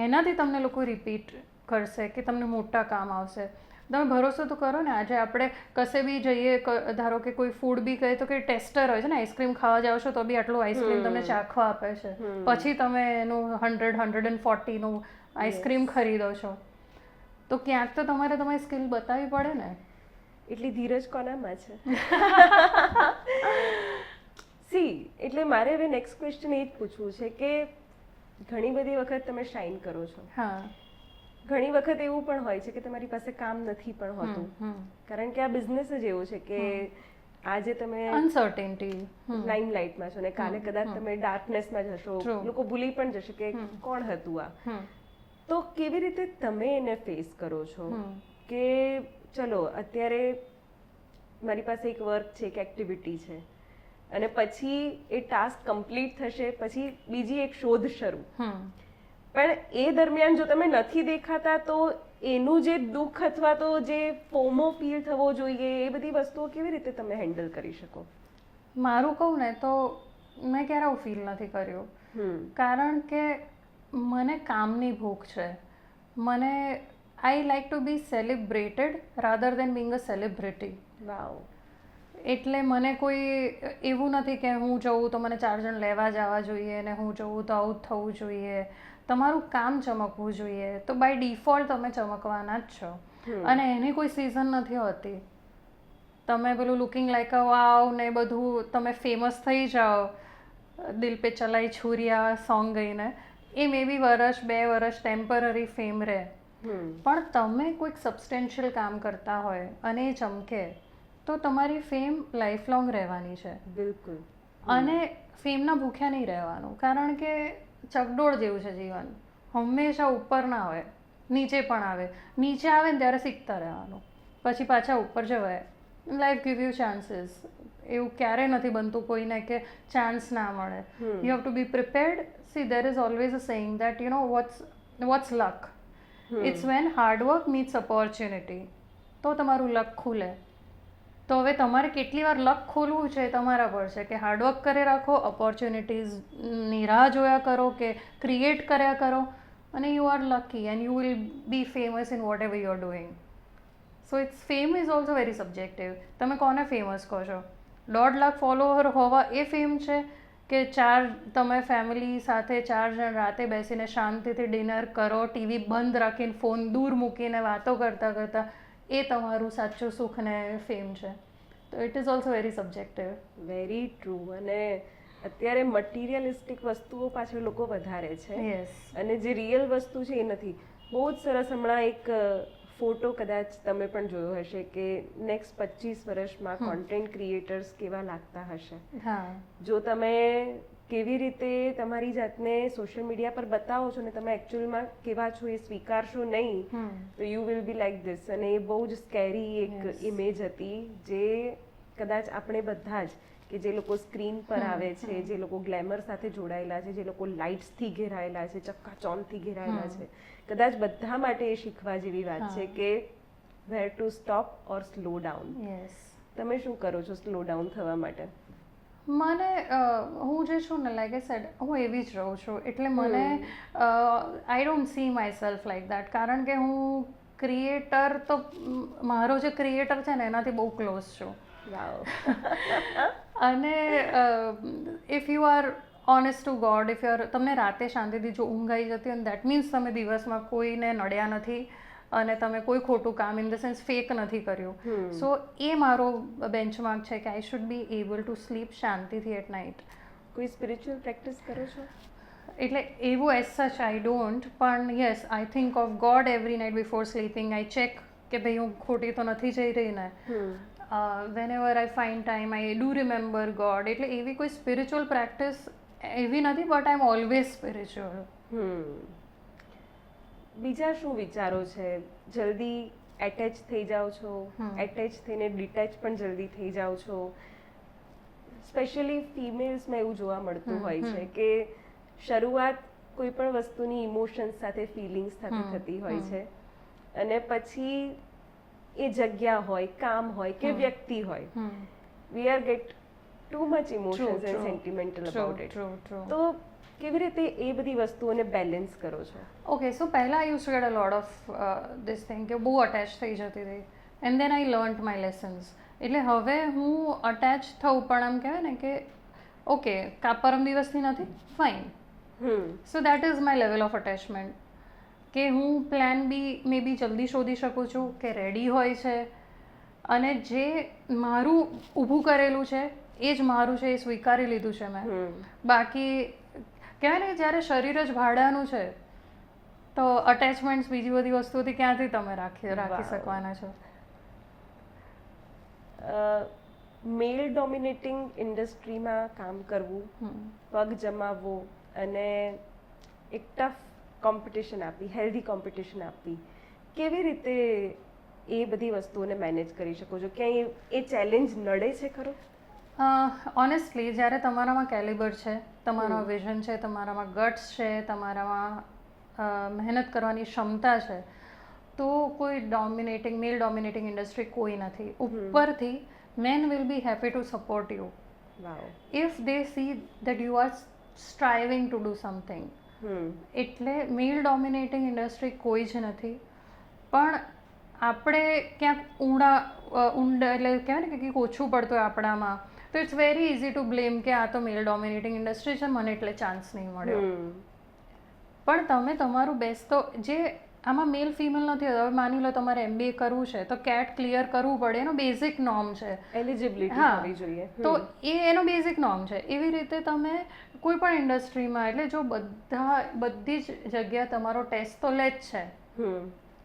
એનાથી તમને લોકો રિપીટ કરશે કે તમને મોટા કામ આવશે. તમે ભરોસો તો કરો ને, આજે આપણે કશે બી જઈએ, ધારો કે કોઈ ફૂડ બી કહે તો કે ટેસ્ટર હોય છે ને, આઈસ્ક્રીમ ખાવા જાઓ છો તો બી આટલું આઈસ્ક્રીમ તમને ચાખવા આપે છે, પછી તમે એનું 140નું આઈસ્ક્રીમ ખરીદો છો, તો ક્યાંક તો તમારે તમારી સ્કિલ બતાવવી પડે ને. એટલી ધીરજ કોનામાં છે? એટલે મારે હવે નેક્સ્ટ ક્વેશ્ચન એ જ પૂછવું છે કે ઘણી બધી વખત તમે શાઇન કરો છો, ઘણી વખત એવું પણ હોય છે કે તમારી પાસે કામ નથી પણ હોતું, કારણ કે આ બિઝનેસ જ એવો છે કે આજે તમે અનસર્ટેનિટી લાઇમલાઇટમાં છો ને કાલે કદાચ તમે ડાર્કનેસમાં જશો, લોકો ભૂલી પણ જશે કે કોણ હતું આ. તો કેવી રીતે તમે એને ફેસ કરો છો કે ચલો અત્યારે મારી પાસે એક વર્ક છે, એક એક્ટિવિટી છે, અને પછી એ ટાસ્ક કમ્પ્લીટ થશે, પછી બીજી એક શોધ શરૂ, પણ એ દરમિયાન જો તમે નથી દેખાતા તો એનું જે દુઃખ અથવા તો જે ફોમો ફીલ થવો જોઈએ, એ બધી વસ્તુઓ કેવી રીતે તમે હેન્ડલ કરી શકો? મારું કહું ને તો મેં ક્યારે આવું ફીલ નથી કર્યું, કારણ કે મને કામની ભૂખ છે. મને I like to be celebrated rather than being a celebrity. Wow. એટલે મને કોઈ એવું નથી કે હું જઉં તો મને 4 જણ લેવા જવા જોઈએ ને હું જઉં તો આવું થવું જોઈએ. તમારું કામ ચમકવું જોઈએ, તો બાય ડિફોલ્ટ તમે ચમકવાના જ છો, અને એની કોઈ સિઝન નથી હોતી. તમે પેલું લુકિંગ લાઈક અ વાવ ને બધું તમે ફેમસ થઈ જાઓ, દિલ પે ચલાઈ છુરિયા સોંગ ગઈને, એ મે બી વર્ષ 2 વર્ષ ટેમ્પરરી ફેમ રહે, પણ તમે કોઈક સબસ્ટેન્શિયલ કામ કરતા હોય અને એ ચમકે તો તમારી ફેમ લાઈફ લોંગ રહેવાની છે. બિલકુલ. અને ફેમના ભૂખ્યા નહીં રહેવાનું, કારણ કે ચકડોળ જેવું છે જીવન, હંમેશા ઉપર ના હોય, નીચે પણ આવે. નીચે આવે ને ત્યારે શીખતા રહેવાનું, પછી પાછા ઉપર જવાય. Life give you chances. એવું ક્યારેય નથી બનતું કોઈને કે ચાન્સ ના મળે. You have to be prepared. See there is always a saying that you know what's luck. It's when hard work meets opportunity, તો તમારું લક ખુલે. તો હવે તમારે કેટલી વાર લક ખોલવું છે તમારા પર છે, કે હાર્ડવર્ક કરે રાખો, ઓપોર્ચ્યુનિટીઝની રાહ જોયા કરો કે ક્રિએટ કર્યા કરો, અને you are lucky and you will be famous in whatever you are doing. So it's fame is also very subjective. તમે કોને ફેમસ કહો છો? 1.5 લાખ ફોલોવર હોવા એ ફેમ છે, કે તમે ફેમિલી સાથે 4 જણ રાતે બેસીને શાંતિથી ડિનર કરો, ટીવી બંધ રાખીને ફોન દૂર મૂકીને વાતો કરતાં કરતાં, એ તમારું સાચું સુખ ને ફેમ છે. તો it is also very subjective. Very true. અને અત્યારે મટીરિયલિસ્ટિક વસ્તુઓ પાછળ લોકો વધારે છે, અને જે રિયલ વસ્તુ છે એ નથી. બહુ જ સરસ. હમણાં એક ફોટો કદાચ તમે પણ જોયો હશે કે નેક્સ્ટ 25 વર્ષમાં કોન્ટેન્ટ ક્રિએટર્સ કેવા લાગતા હશે. જો તમે કેવી રીતે તમારી જાતને સોશિયલ મીડિયા પર બતાવો છો ને તમે એકચ્યુઅલમાં કેવા છો એ સ્વીકારશો નહીં, તો you will B like this. અને એ બહુ જ સ્કેરી એક ઇમેજ હતી, જે કદાચ આપણે બધા જ કે જે લોકો સ્ક્રીન પર આવે છે, જે લોકો ગ્લેમર સાથે જોડાયેલા છે, જે લોકો લાઇટ્સથી ઘેરાયેલા છે, ચક્કાચોંધથી ઘેરાયેલા છે, કદાચ બધા માટે એ શીખવા જેવી વાત છે કે where to stop or slow down. Yes. તમે શું કરો છો સ્લો ડાઉન થવા માટે? મને હું જે છું ને લાઈક આઈ સેડ હું એવી જ રહું છું એટલે મને I don't see my self like that કારણ કે હું ક્રિએટર તો મારો જે ક્રિએટર છે ને એનાથી બહુ ક્લોઝ છું. વાવ. અને if you are honest two God if you are તમને રાતે શાંતિથી જો ઊંઘ આવી જતી હોય ને દેટ મીન્સ તમે દિવસમાં કોઈને નડ્યા નથી અને તમે કોઈ ખોટું કામ ઇન ધ સેન્સ ફેક નથી કર્યું. સો એ મારો બેન્ચમાર્ક છે કે I should be able to sleep શાંતિથી એટ નાઇટ. કોઈ સ્પિરિચ્યુઅલ પ્રેક્ટિસ કરો છો? એટલે એવું એઝ સચ આઈ ડોન્ટ પણ yes I think of God every night before sleeping. I check કે ભાઈ હું ખોટી તો નથી જઈ રહી ને. Whenever I find time I do remember God. એટલે એવી કોઈ સ્પિરિચ્યુઅલ પ્રેક્ટિસ એવી નથી but I am always spiritual. બીજા શું વિચારો છે? જલ્દી એટેચ થઈ જાઓ છો, એટેચ થઈને ડિટેચ પણ જલ્દી થઈ જાઓ છો. સ્પેશિયલી ફિમેલ્સમાં એવું જોવા મળતું હોય છે કે શરૂઆત કોઈ પણ વસ્તુની ઇમોશન્સ સાથે ફિલિંગ્સ સાથે થતી હોય છે અને પછી એ જગ્યા હોય, કામ હોય કે વ્યક્તિ હોય, we are get too much emotions and sentimental about it. તો કેવી રીતે એ બધી વસ્તુઓને બેલેન્સ કરો છો? ઓકે સો પહેલાં I use to get a lot of this thing કે બહુ અટેચ થઈ જતી હતી and then I learnt my lessons. એટલે હવે હું અટેચ થવું પણ આમ કહેવાય ને કે ઓકે પરમ દિવસથી નથી fine. So that is my level of attachment કે હું પ્લાન બી મે બી જલ્દી શોધી શકું છું કે રેડી હોય છે અને જે મારું ઊભું કરેલું છે એ જ મારું છે એ સ્વીકારી લીધું છે મેં. બાકી કહેવાય ને જ્યારે શરીર જ ભાડાનું છે તો અટેચમેન્ટ્સ બીજી બધી વસ્તુઓથી ક્યાંથી તમે રાખી શકવાના છો? મેલ ડોમિનેટિંગ ઇન્ડસ્ટ્રીમાં કામ કરવું, પગ જમાવવો અને એક ટફ કોમ્પિટિશન આપવી, હેલ્ધી કોમ્પિટિશન આપવી, કેવી રીતે એ બધી વસ્તુઓને મેનેજ કરી શકો છો? ક્યાંય એ ચેલેન્જ નડે છે ખરો? ઓનેસ્ટલી જ્યારે તમારામાં કેલિબર છે, તમારામાં વિઝન છે, તમારામાં ગટ્સ છે, તમારામાં મહેનત કરવાની ક્ષમતા છે તો કોઈ મેલ ડોમિનેટિંગ ઇન્ડસ્ટ્રી કોઈ નથી. ઉપરથી man will be happy to support you if they see that you are striving to do something. એટલે મેલ ડોમિનેટિંગ ઇન્ડસ્ટ્રી કોઈ જ નથી પણ આપણે ક્યાંક ઊંડા એટલે કહેવાય ને કે કંઈક ઓછું પડતું હોય આપણામાં તો it's very easy to blame કે આ તો મેલ ડોમિનેટિંગ ઇન્ડસ્ટ્રી છે મને એટલે ચાન્સ નહીં મળ્યો. પણ તમે તમારું બેસ્ટ તો જે આમાં મેલ ફિમેલ નથી હોતો. હવે માની લો તમારે MBA કરવું છે તો કેટ ક્લિયર કરવું પડે, એનો બેઝિક નોર્મ છે. એલિજિબિલિટી હોવી જોઈએ. તો એ એનો બેઝિક નોર્મ છે. એવી રીતે તમે કોઈ પણ ઇન્ડસ્ટ્રીમાં એટલે જો બધી જ જગ્યા તમારો ટેસ્ટ તો લે જ છે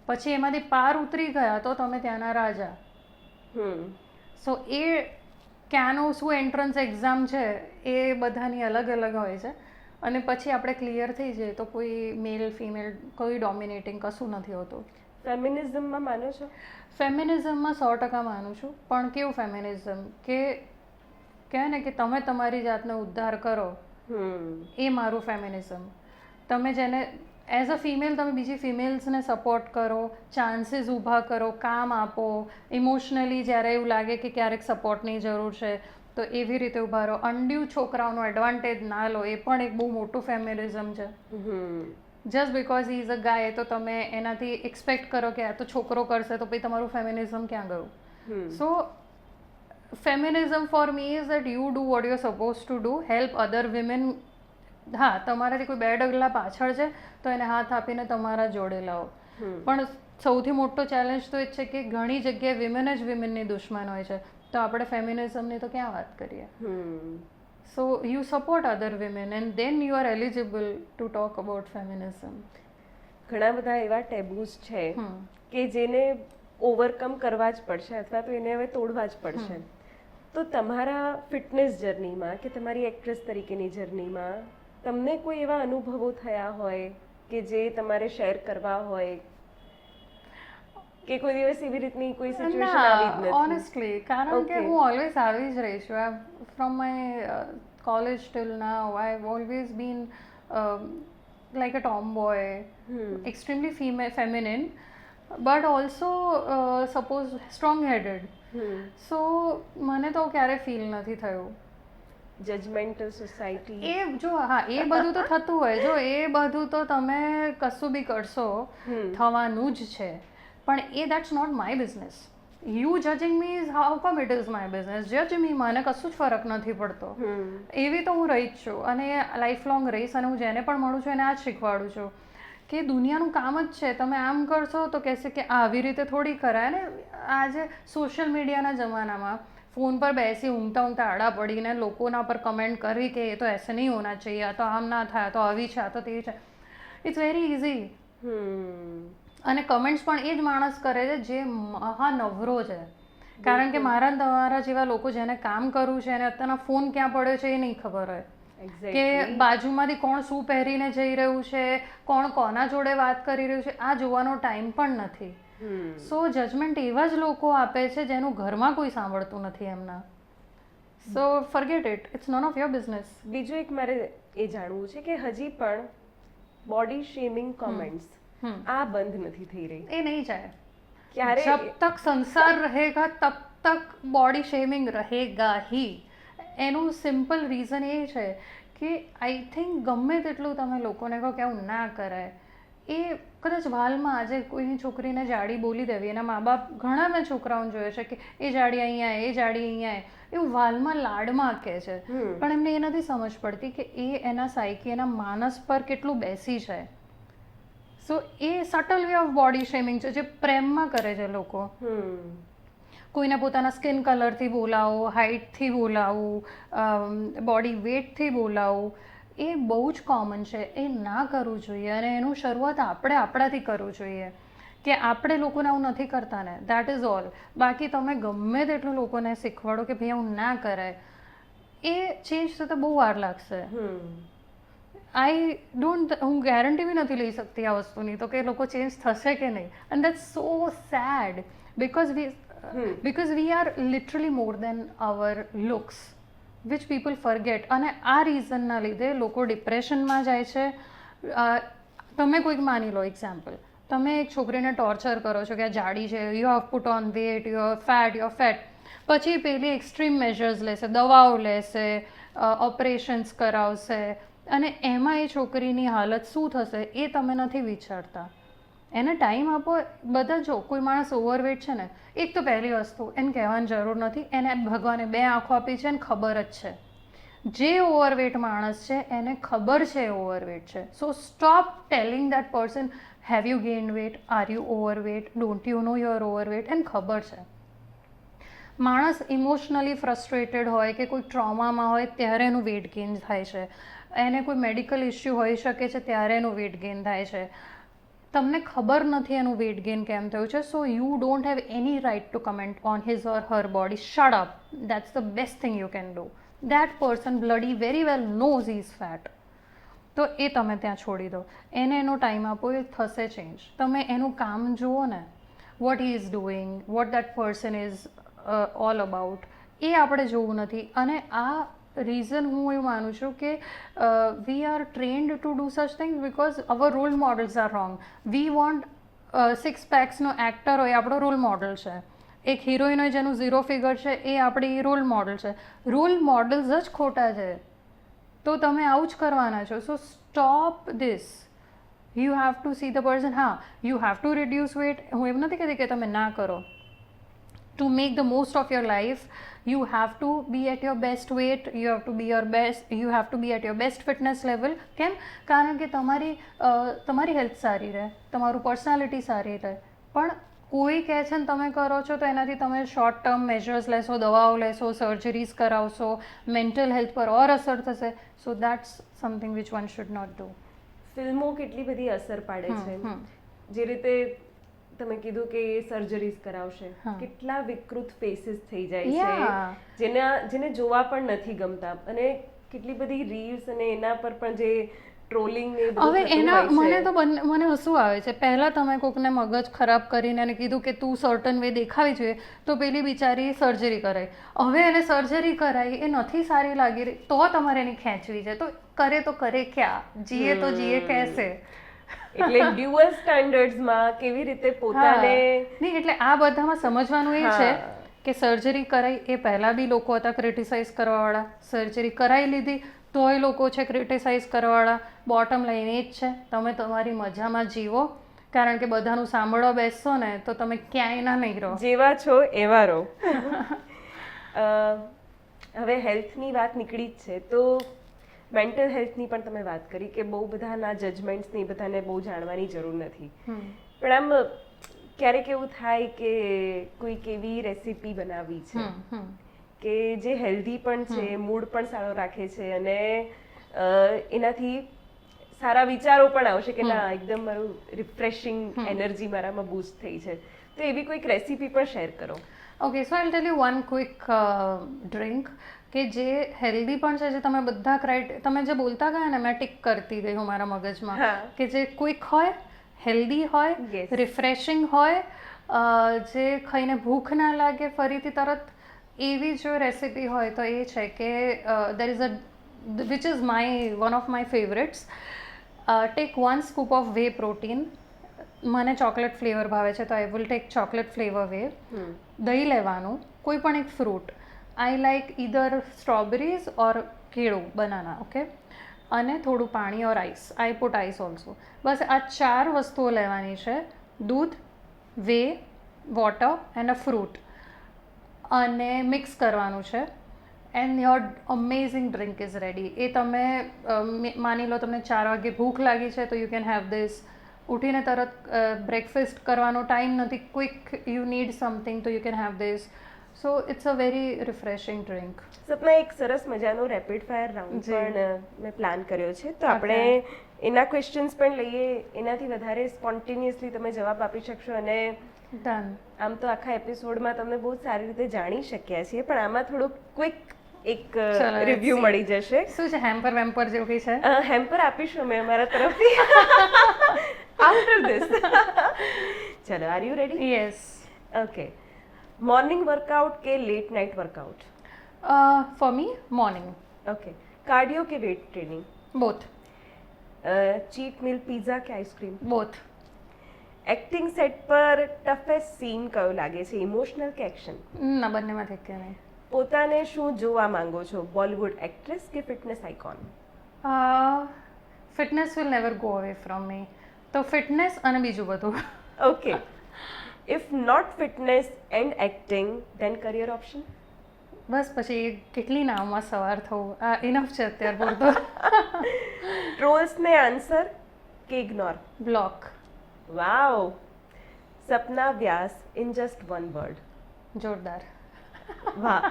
પછી એમાંથી પાર ઉતરી ગયા તો તમે ત્યાંના રાજા. સો એ ક્યાંનો શું એન્ટ્રન્સ એક્ઝામ છે એ બધાની અલગ અલગ હોય છે અને પછી આપણે ક્લિયર થઈ જઈએ તો કોઈ મેલ ફિમેલ કોઈ ડોમિનેટિંગ કશું નથી હોતું. ફેમિનિઝમમાં માનો છો? ફેમિનિઝમમાં 100% માનું છું. પણ કેવું ફેમિનિઝમ કે કહેવાય ને કે તમે તમારી જાતને ઉદ્ધાર કરો એ મારું ફેમિનિઝમ. તમે જેને એઝ અ ફિમેલ તમે બીજી ફિમેલ્સને સપોર્ટ કરો, ચાન્સીસ ઊભા કરો, કામ આપો, ઇમોશનલી જ્યારે એવું લાગે કે ક્યારેક સપોર્ટની જરૂર છે તો એવી રીતે ઊભા રહો. અનડ્યુ છોકરાઓનો એડવાન્ટેજ ના લો એ પણ એક બહુ મોટું ફેમિનિઝમ છે. Just because he is a guy તો તમે એનાથી એક્સપેક્ટ કરો કે આ તો છોકરો કરશે તો પછી તમારું ફેમિનિઝમ ક્યાં ગયું? So feminism for me is that you do what you are suppose to do, help other women. હા તમારાથી કોઈ 2 ડગલા પાછળ છે તો એને હાથ આપીને તમારા જોડે લાવો. પણ સૌથી મોટો ચેલેન્જ તો એ જ છે કે ઘણી જગ્યાએ વિમેન જ વિમેનની દુશ્મન હોય છે તો આપણે ફેમિનિઝમની તો ક્યાં વાત કરીએ? So you support other women and then you are eligible to talk about feminism. ઘણા બધા એવા ટેબુઝ છે કે જેને ઓવરકમ કરવા જ પડશે અથવા તો એને હવે તોડવા જ પડશે. તો તમારા ફિટનેસ જર્નીમાં કે તમારી એક્ટ્રેસ તરીકેની જર્નીમાં તમને કોઈ એવા અનુભવો થયા હોય કે જે તમારે શેર કરવા હોય કે કોઈ દિવસ એવી રીતની કોઈ સિચ્યુએશન આવી જ નથી? ઓનેસ્ટલી કારણ કે હું ઓલવેઝ આવી જ રહી છું. From my college till now I have always been like a tom boy, extremely feminine. But also suppose strong headed. So મને તો ક્યારે ફીલ નથી થયું. જજમેન્ટલ સોસાયટી એ જો હા એ બધું તો થતું હોય, જો એ બધું તો તમે કશું બી કરશો થવાનું જ છે, પણ એ that's not my business. You judging me is how come it is my business. જજ મી, મને કશું જ ફરક નથી પડતો. એવી તો હું રહી જ છું અને લાઈફ લોંગ રહીશ. અને હું જેને પણ મળું છું એને આ જ શીખવાડું છું કે દુનિયાનું કામ જ છે, તમે આમ કરશો તો કહેશે કે આવી રીતે થોડી કરાય ને. આજે સોશિયલ મીડિયાના જમાનામાં ફોન પર બેસી ઊંઘતા ઊંઘતા આડા પડીને લોકોના પર કમેન્ટ કરવી કે એ તો એસે નહીં હોના चाहिए, આ તો આમ ના થાય, આ તો આવી છે, આ તો તેવી છે. It's very easy. અને કમેન્ટ્સ પણ એ જ માણસ કરે છે જે મહાનવરો છે. કારણ કે મારા તમારા જેવા લોકો જેને કામ કરવું છે અને અત્યારના ફોન ક્યાં પડ્યો છે એ નહીં ખબર હોય, કે બાજુમાંથી કોણ શું પહેરીને જઈ રહ્યું છે, કોણ કોના જોડે વાત કરી રહ્યું છે, આ જોવાનો ટાઈમ પણ નથી. સો જજમેન્ટ એવા જ લોકો આપે છે જેનું ઘરમાં કોઈ સાંભળતું નથી એમના. So forget it, it's none of your business. બીજું એક મારે એ જાણવું છે કે હજી પણ બોડી શેમિંગ કોમેન્ટ્સ આ બંધ નથી થઈ રહી. એ નહીં જાય. ક્યારે જબ તક સંસાર રહેગા તબ તક બોડી શેમિંગ રહેગા હી. એનું સિમ્પલ રીઝન એ છે કે આઈ થિંક ગમે તેટલું તમે લોકોને કહો કે આવું ના કરાય, એ કદાચ વાલમાં આજે કોઈની છોકરીને જાડી બોલી દેવી, એના મા બાપ ઘણા મેં છોકરાઓને જોયે છે કે એ જાડી અહીંયા એ જાડી અહીંયા એવું વાલમાં લાડમાં કહે છે, પણ એમને એ નથી સમજ પડતી કે એ એના સાયકી એના માનસ પર કેટલું બેસી છે. So a subtle way of body shaming છે જે પ્રેમમાં કરે છે લોકો. કોઈને પોતાના સ્કિન કલરથી બોલાવો, હાઇટથી બોલાવું, બોડી વેટથી બોલાવું, એ બહુ જ કોમન છે. એ ના કરવું જોઈએ અને એનું શરૂઆત આપણે આપણાથી કરવું જોઈએ કે આપણે લોકોને આવું નથી કરતા ને, દેટ ઇઝ ઓલ. બાકી તમે ગમે તેટલું લોકોને શીખવાડો કે ભાઈ આવું ના કરાય, એ ચેન્જ થતાં બહુ વાર લાગશે. હું ગેરંટી બી નથી લઈ શકતી આ વસ્તુની તો કે લોકો ચેન્જ થશે કે નહીં. And that's so sad because we are literally more than our looks, which people forget. અને આ રીઝનના લીધે લોકો ડિપ્રેશનમાં જાય છે. તમે કોઈક માની લો એક્ઝામ્પલ, તમે એક છોકરીને ટોર્ચર કરો છો કે આ જાડી છે, you have put on weight, you are fat, પછી પેલી એક્સ્ટ્રીમ મેજર્સ લેશે, દવાઓ લેશે, ઓપરેશન્સ કરાવશે, અને એમાં એ છોકરીની હાલત શું થશે એ તમે નથી વિચારતા. એને ટાઈમ આપો. બધા જો કોઈ માણસ ઓવરવેટ છે ને, એક તો પહેલી વસ્તુ એને કહેવાની જરૂર નથી, એને ભગવાને 2 આંખો આપી છે ને ખબર જ છે. જે ઓવરવેટ માણસ છે એને ખબર છે ઓવરવેટ છે. So stop telling that person have you gained weight, are you overweight, don't you know you are overweight. એને ખબર છે. માણસ ઇમોશનલી ફ્રસ્ટ્રેટેડ હોય કે કોઈ ટ્રોમામાં હોય ત્યારે એનું વેટ ગેઇન થાય છે, એને કોઈ મેડિકલ ઇસ્યુ હોઈ શકે છે ત્યારે એનું વેટ ગેઇન થાય છે. તમને ખબર નથી એનું વેટ ગેઇન કેમ થયું છે. So you don't have any right to comment on his or her body. Shut up. That's the best thing you can do. That person bloody very well knows is fat. તો એ તમે ત્યાં છોડી દો, એને એનો ટાઈમ આપો, એ થશે ચેન્જ. તમે એનું કામ જુઓ ને, what he is doing, what that person is all about, એ આપણે જોવું નથી. અને આ રીઝન હું એવું માનું છું કે we are trained to do such things because our role models are wrong. We want 6 પેક્સનો એક્ટર હોય આપણો રોલ મોડલ છે, એક હિરોઈન હોય જેનું 0 ફિગર છે એ આપણી રોલ મોડલ છે. રોલ મોડલ્સ જ ખોટા છે, તો તમે આવું જ કરવાના છો. So stop this. You have to see the person. હા, you have to reduce weight. હું એમ નથી કહેતી કે તમે ના કરો. To make the most of your life, you have to be at your best weight, you have to be at your best fitness level. કેમ? કારણ કે તમારી હેલ્થ સારી રહે, તમારું પર્સનાલિટી સારી રહે. પણ કોઈ કહે છે ને તમે કરો છો તો એનાથી તમે શોર્ટ ટર્મ મેજર્સ લેશો, દવાઓ લેશો, સર્જરીઝ કરાવશો, મેન્ટલ હેલ્થ પર ઓર અસર થશે. So that's something which one should not do. ફિલ્મો કેટલી બધી અસર પાડે છે. જે રીતે તમે કીધું કે એ સર્જરીઝ કરાવશે, કેટલા વિકૃત ફેસીસ થઈ જાય છે જેને જોવા પણ નથી ગમતા. અને કેટલી બધી રીલ્સ અને એના પર પણ જે ટ્રોલિંગ ને હવે એના મને હસવું આવે છે. પહેલાં તમે કોકને મગજ ખરાબ કરીને એને કીધું કે તું સર્ટન વે દેખાવી જોઈએ તો પેલી બિચારી સર્જરી કરાવી. હવે એને સર્જરી કરાવી એ નથી સારી લાગી રહી તો તમારે એની ખેંચવી છે. તો કરે ક્યાં? જીએ તો જીએ કહેશે. એટલે ડ્યુઅલ સ્ટાન્ડર્ડ્સમાં કેવી રીતે પોતાને નહીં એટલે આ બધામાં સમજવાનું એ છે હા. કે સર્જરી કરાઈ એ પહેલાં બી લોકો હતા ક્રિટિસાઇઝ કરવાવાળા, સર્જરી કરાવી લીધી તોય લોકો છે ક્રિટિસાઇઝ કરવાવાળા. બોટમ લાઈન એ જ છે, તમે તમારી મજામાં જીવો, કારણ કે બધાનું સાંભળવા બેસશો ને તો તમે ક્યાંય ના નહીં રહો. જેવા છો એવા રહો. હવે હેલ્થની વાત નીકળી જ છે તો મેન્ટલ હેલ્થની પણ તમે વાત કરી કે બહુ બધાના જજમેન્ટ્સની બધાને બહુ જાણવાની જરૂર નથી. પણ આમ ક્યારેક એવું થાય કે કોઈક એવી રેસીપી બનાવવી છે કે જે હેલ્ધી પણ છે, મૂડ પણ સારો રાખે છે અને એનાથી સારા વિચારો પણ આવશે કે ના એકદમ મારું રિફ્રેશિંગ એનર્જી મારામાં બૂસ્ટ થઈ છે, તો એવી કોઈક રેસીપી પણ શેર કરો. Okay, so I tell you one quick drink કે જે હેલ્ધી પણ છે, જે તમે બધા તમે જે બોલતા ગયા ને મેં ટિક કરતી ગઈ હું મારા મગજમાં, કે જે ક્વિક હોય, હેલ્ધી હોય, Yes. રિફ્રેશિંગ હોય, જે ખાઈને ભૂખ ના લાગે ફરીથી તરત, એવી જો રેસિપી હોય તો એ છે કે there is which is one of my favourites. Take 1 scoop of whey protein. મને ચોકલેટ ફ્લેવર ભાવે છે તો I will take chocolate flavour whey. દહીં લેવાનું, કોઈ પણ એક fruit. I like either strawberries or કેળું, બનાના, ઓકે, અને થોડું પાણી or ice. I put ice also. બસ આ 4 વસ્તુઓ લેવાની છે: દૂધ, whey, water and a fruit, અને મિક્સ કરવાનું છે and your amazing drink is ready. એ તમે માની લો તમને 4 વાગે ભૂખ લાગી છે તો યુ કેન હેવ ધીસ. ઉઠીને તરત બ્રેકફાસ્ટ કરવાનો ટાઈમ નથી, ક્વિક યુ નીડ સમથિંગ, તો you can have this. So it's a very refreshing drink. Sapna એક સરસ મજાનો રેપિડ ફાયર રાઉન્ડ પણ મેં પ્લાન કર્યો છે, તો આપણે એના ક્વેશ્ચન્સ પણ લઈએ, એનાથી વધારે સ્પોન્ટેનિયસલી તમે જવાબ આપી શકશો અને ડન. આમ તો આખા એપિસોડમાં તમને બહુ સારી રીતે જાણી શક્યા છીએ, પણ આમાં થોડુંક ક્વિક એક રિવ્યુ મળી જશે. શું છે, હેમ્પર વેમ્પર જેવું કંઈ છે? હેમ્પર આપીશું મેં અમારા તરફથી આફ્ટર ધીસ. ચલો, are you ready? Yes. Okay. Morning workout કે late night workout? For me morning. Okay. Cardio કે weight training? Both. Cheat meal pizza કે આઈસ્ક્રીમ? બોથ. એક્ટિંગ સેટ પર ટફેસ્ટ સીન કયો લાગે છે, ઇમોશનલ કે એક્શન? ના, બંનેમાંથી કે નહીં. પોતાને શું જોવા માંગો છો, બોલિવૂડ એક્ટ્રેસ કે fitness icon? Fitness will never go away from me, તો ફિટનેસ અને બીજું બધું. Okay. If not fitness and acting then career option? બસ પછી કેટલી નામમાં સવાર થવું, આ ઇનફ છે અત્યાર પૂરતો. ટ્રોલ્સને આન્સર કે ignore? Block. Wow. Sapna Vyas in just one word? જોરદાર. વાહ,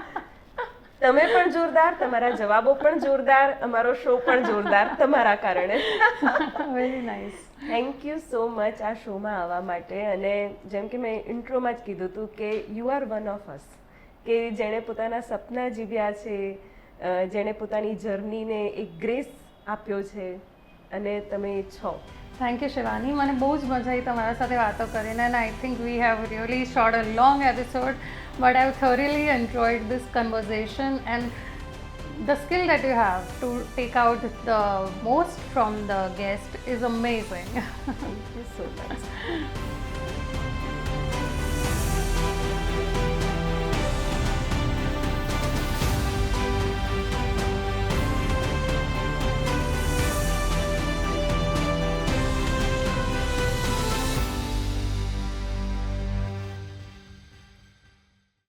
તમે પણ જોરદાર, તમારા જવાબો પણ જોરદાર, અમારો શો પણ જોરદાર તમારા કારણે. Very nice. Thank you so much આ શોમાં આવવા માટે. અને જેમ કે મેં ઇન્ટ્રોમાં જ કીધું હતું કે યુ આર વન ઓફ અસ, કે જેણે પોતાના સપના જીવ્યા છે, જેણે પોતાની જર્નીને એક ગ્રેસ આપ્યો છે, અને તમે છો. થેન્ક યુ શિવાની, મને બહુ જ મજા આવી તમારા સાથે વાતો કરીને, and I think we have really shot a long episode, but I have thoroughly enjoyed this conversation, and the skill that you have to take out the most from the guest is amazing. Thank you so much.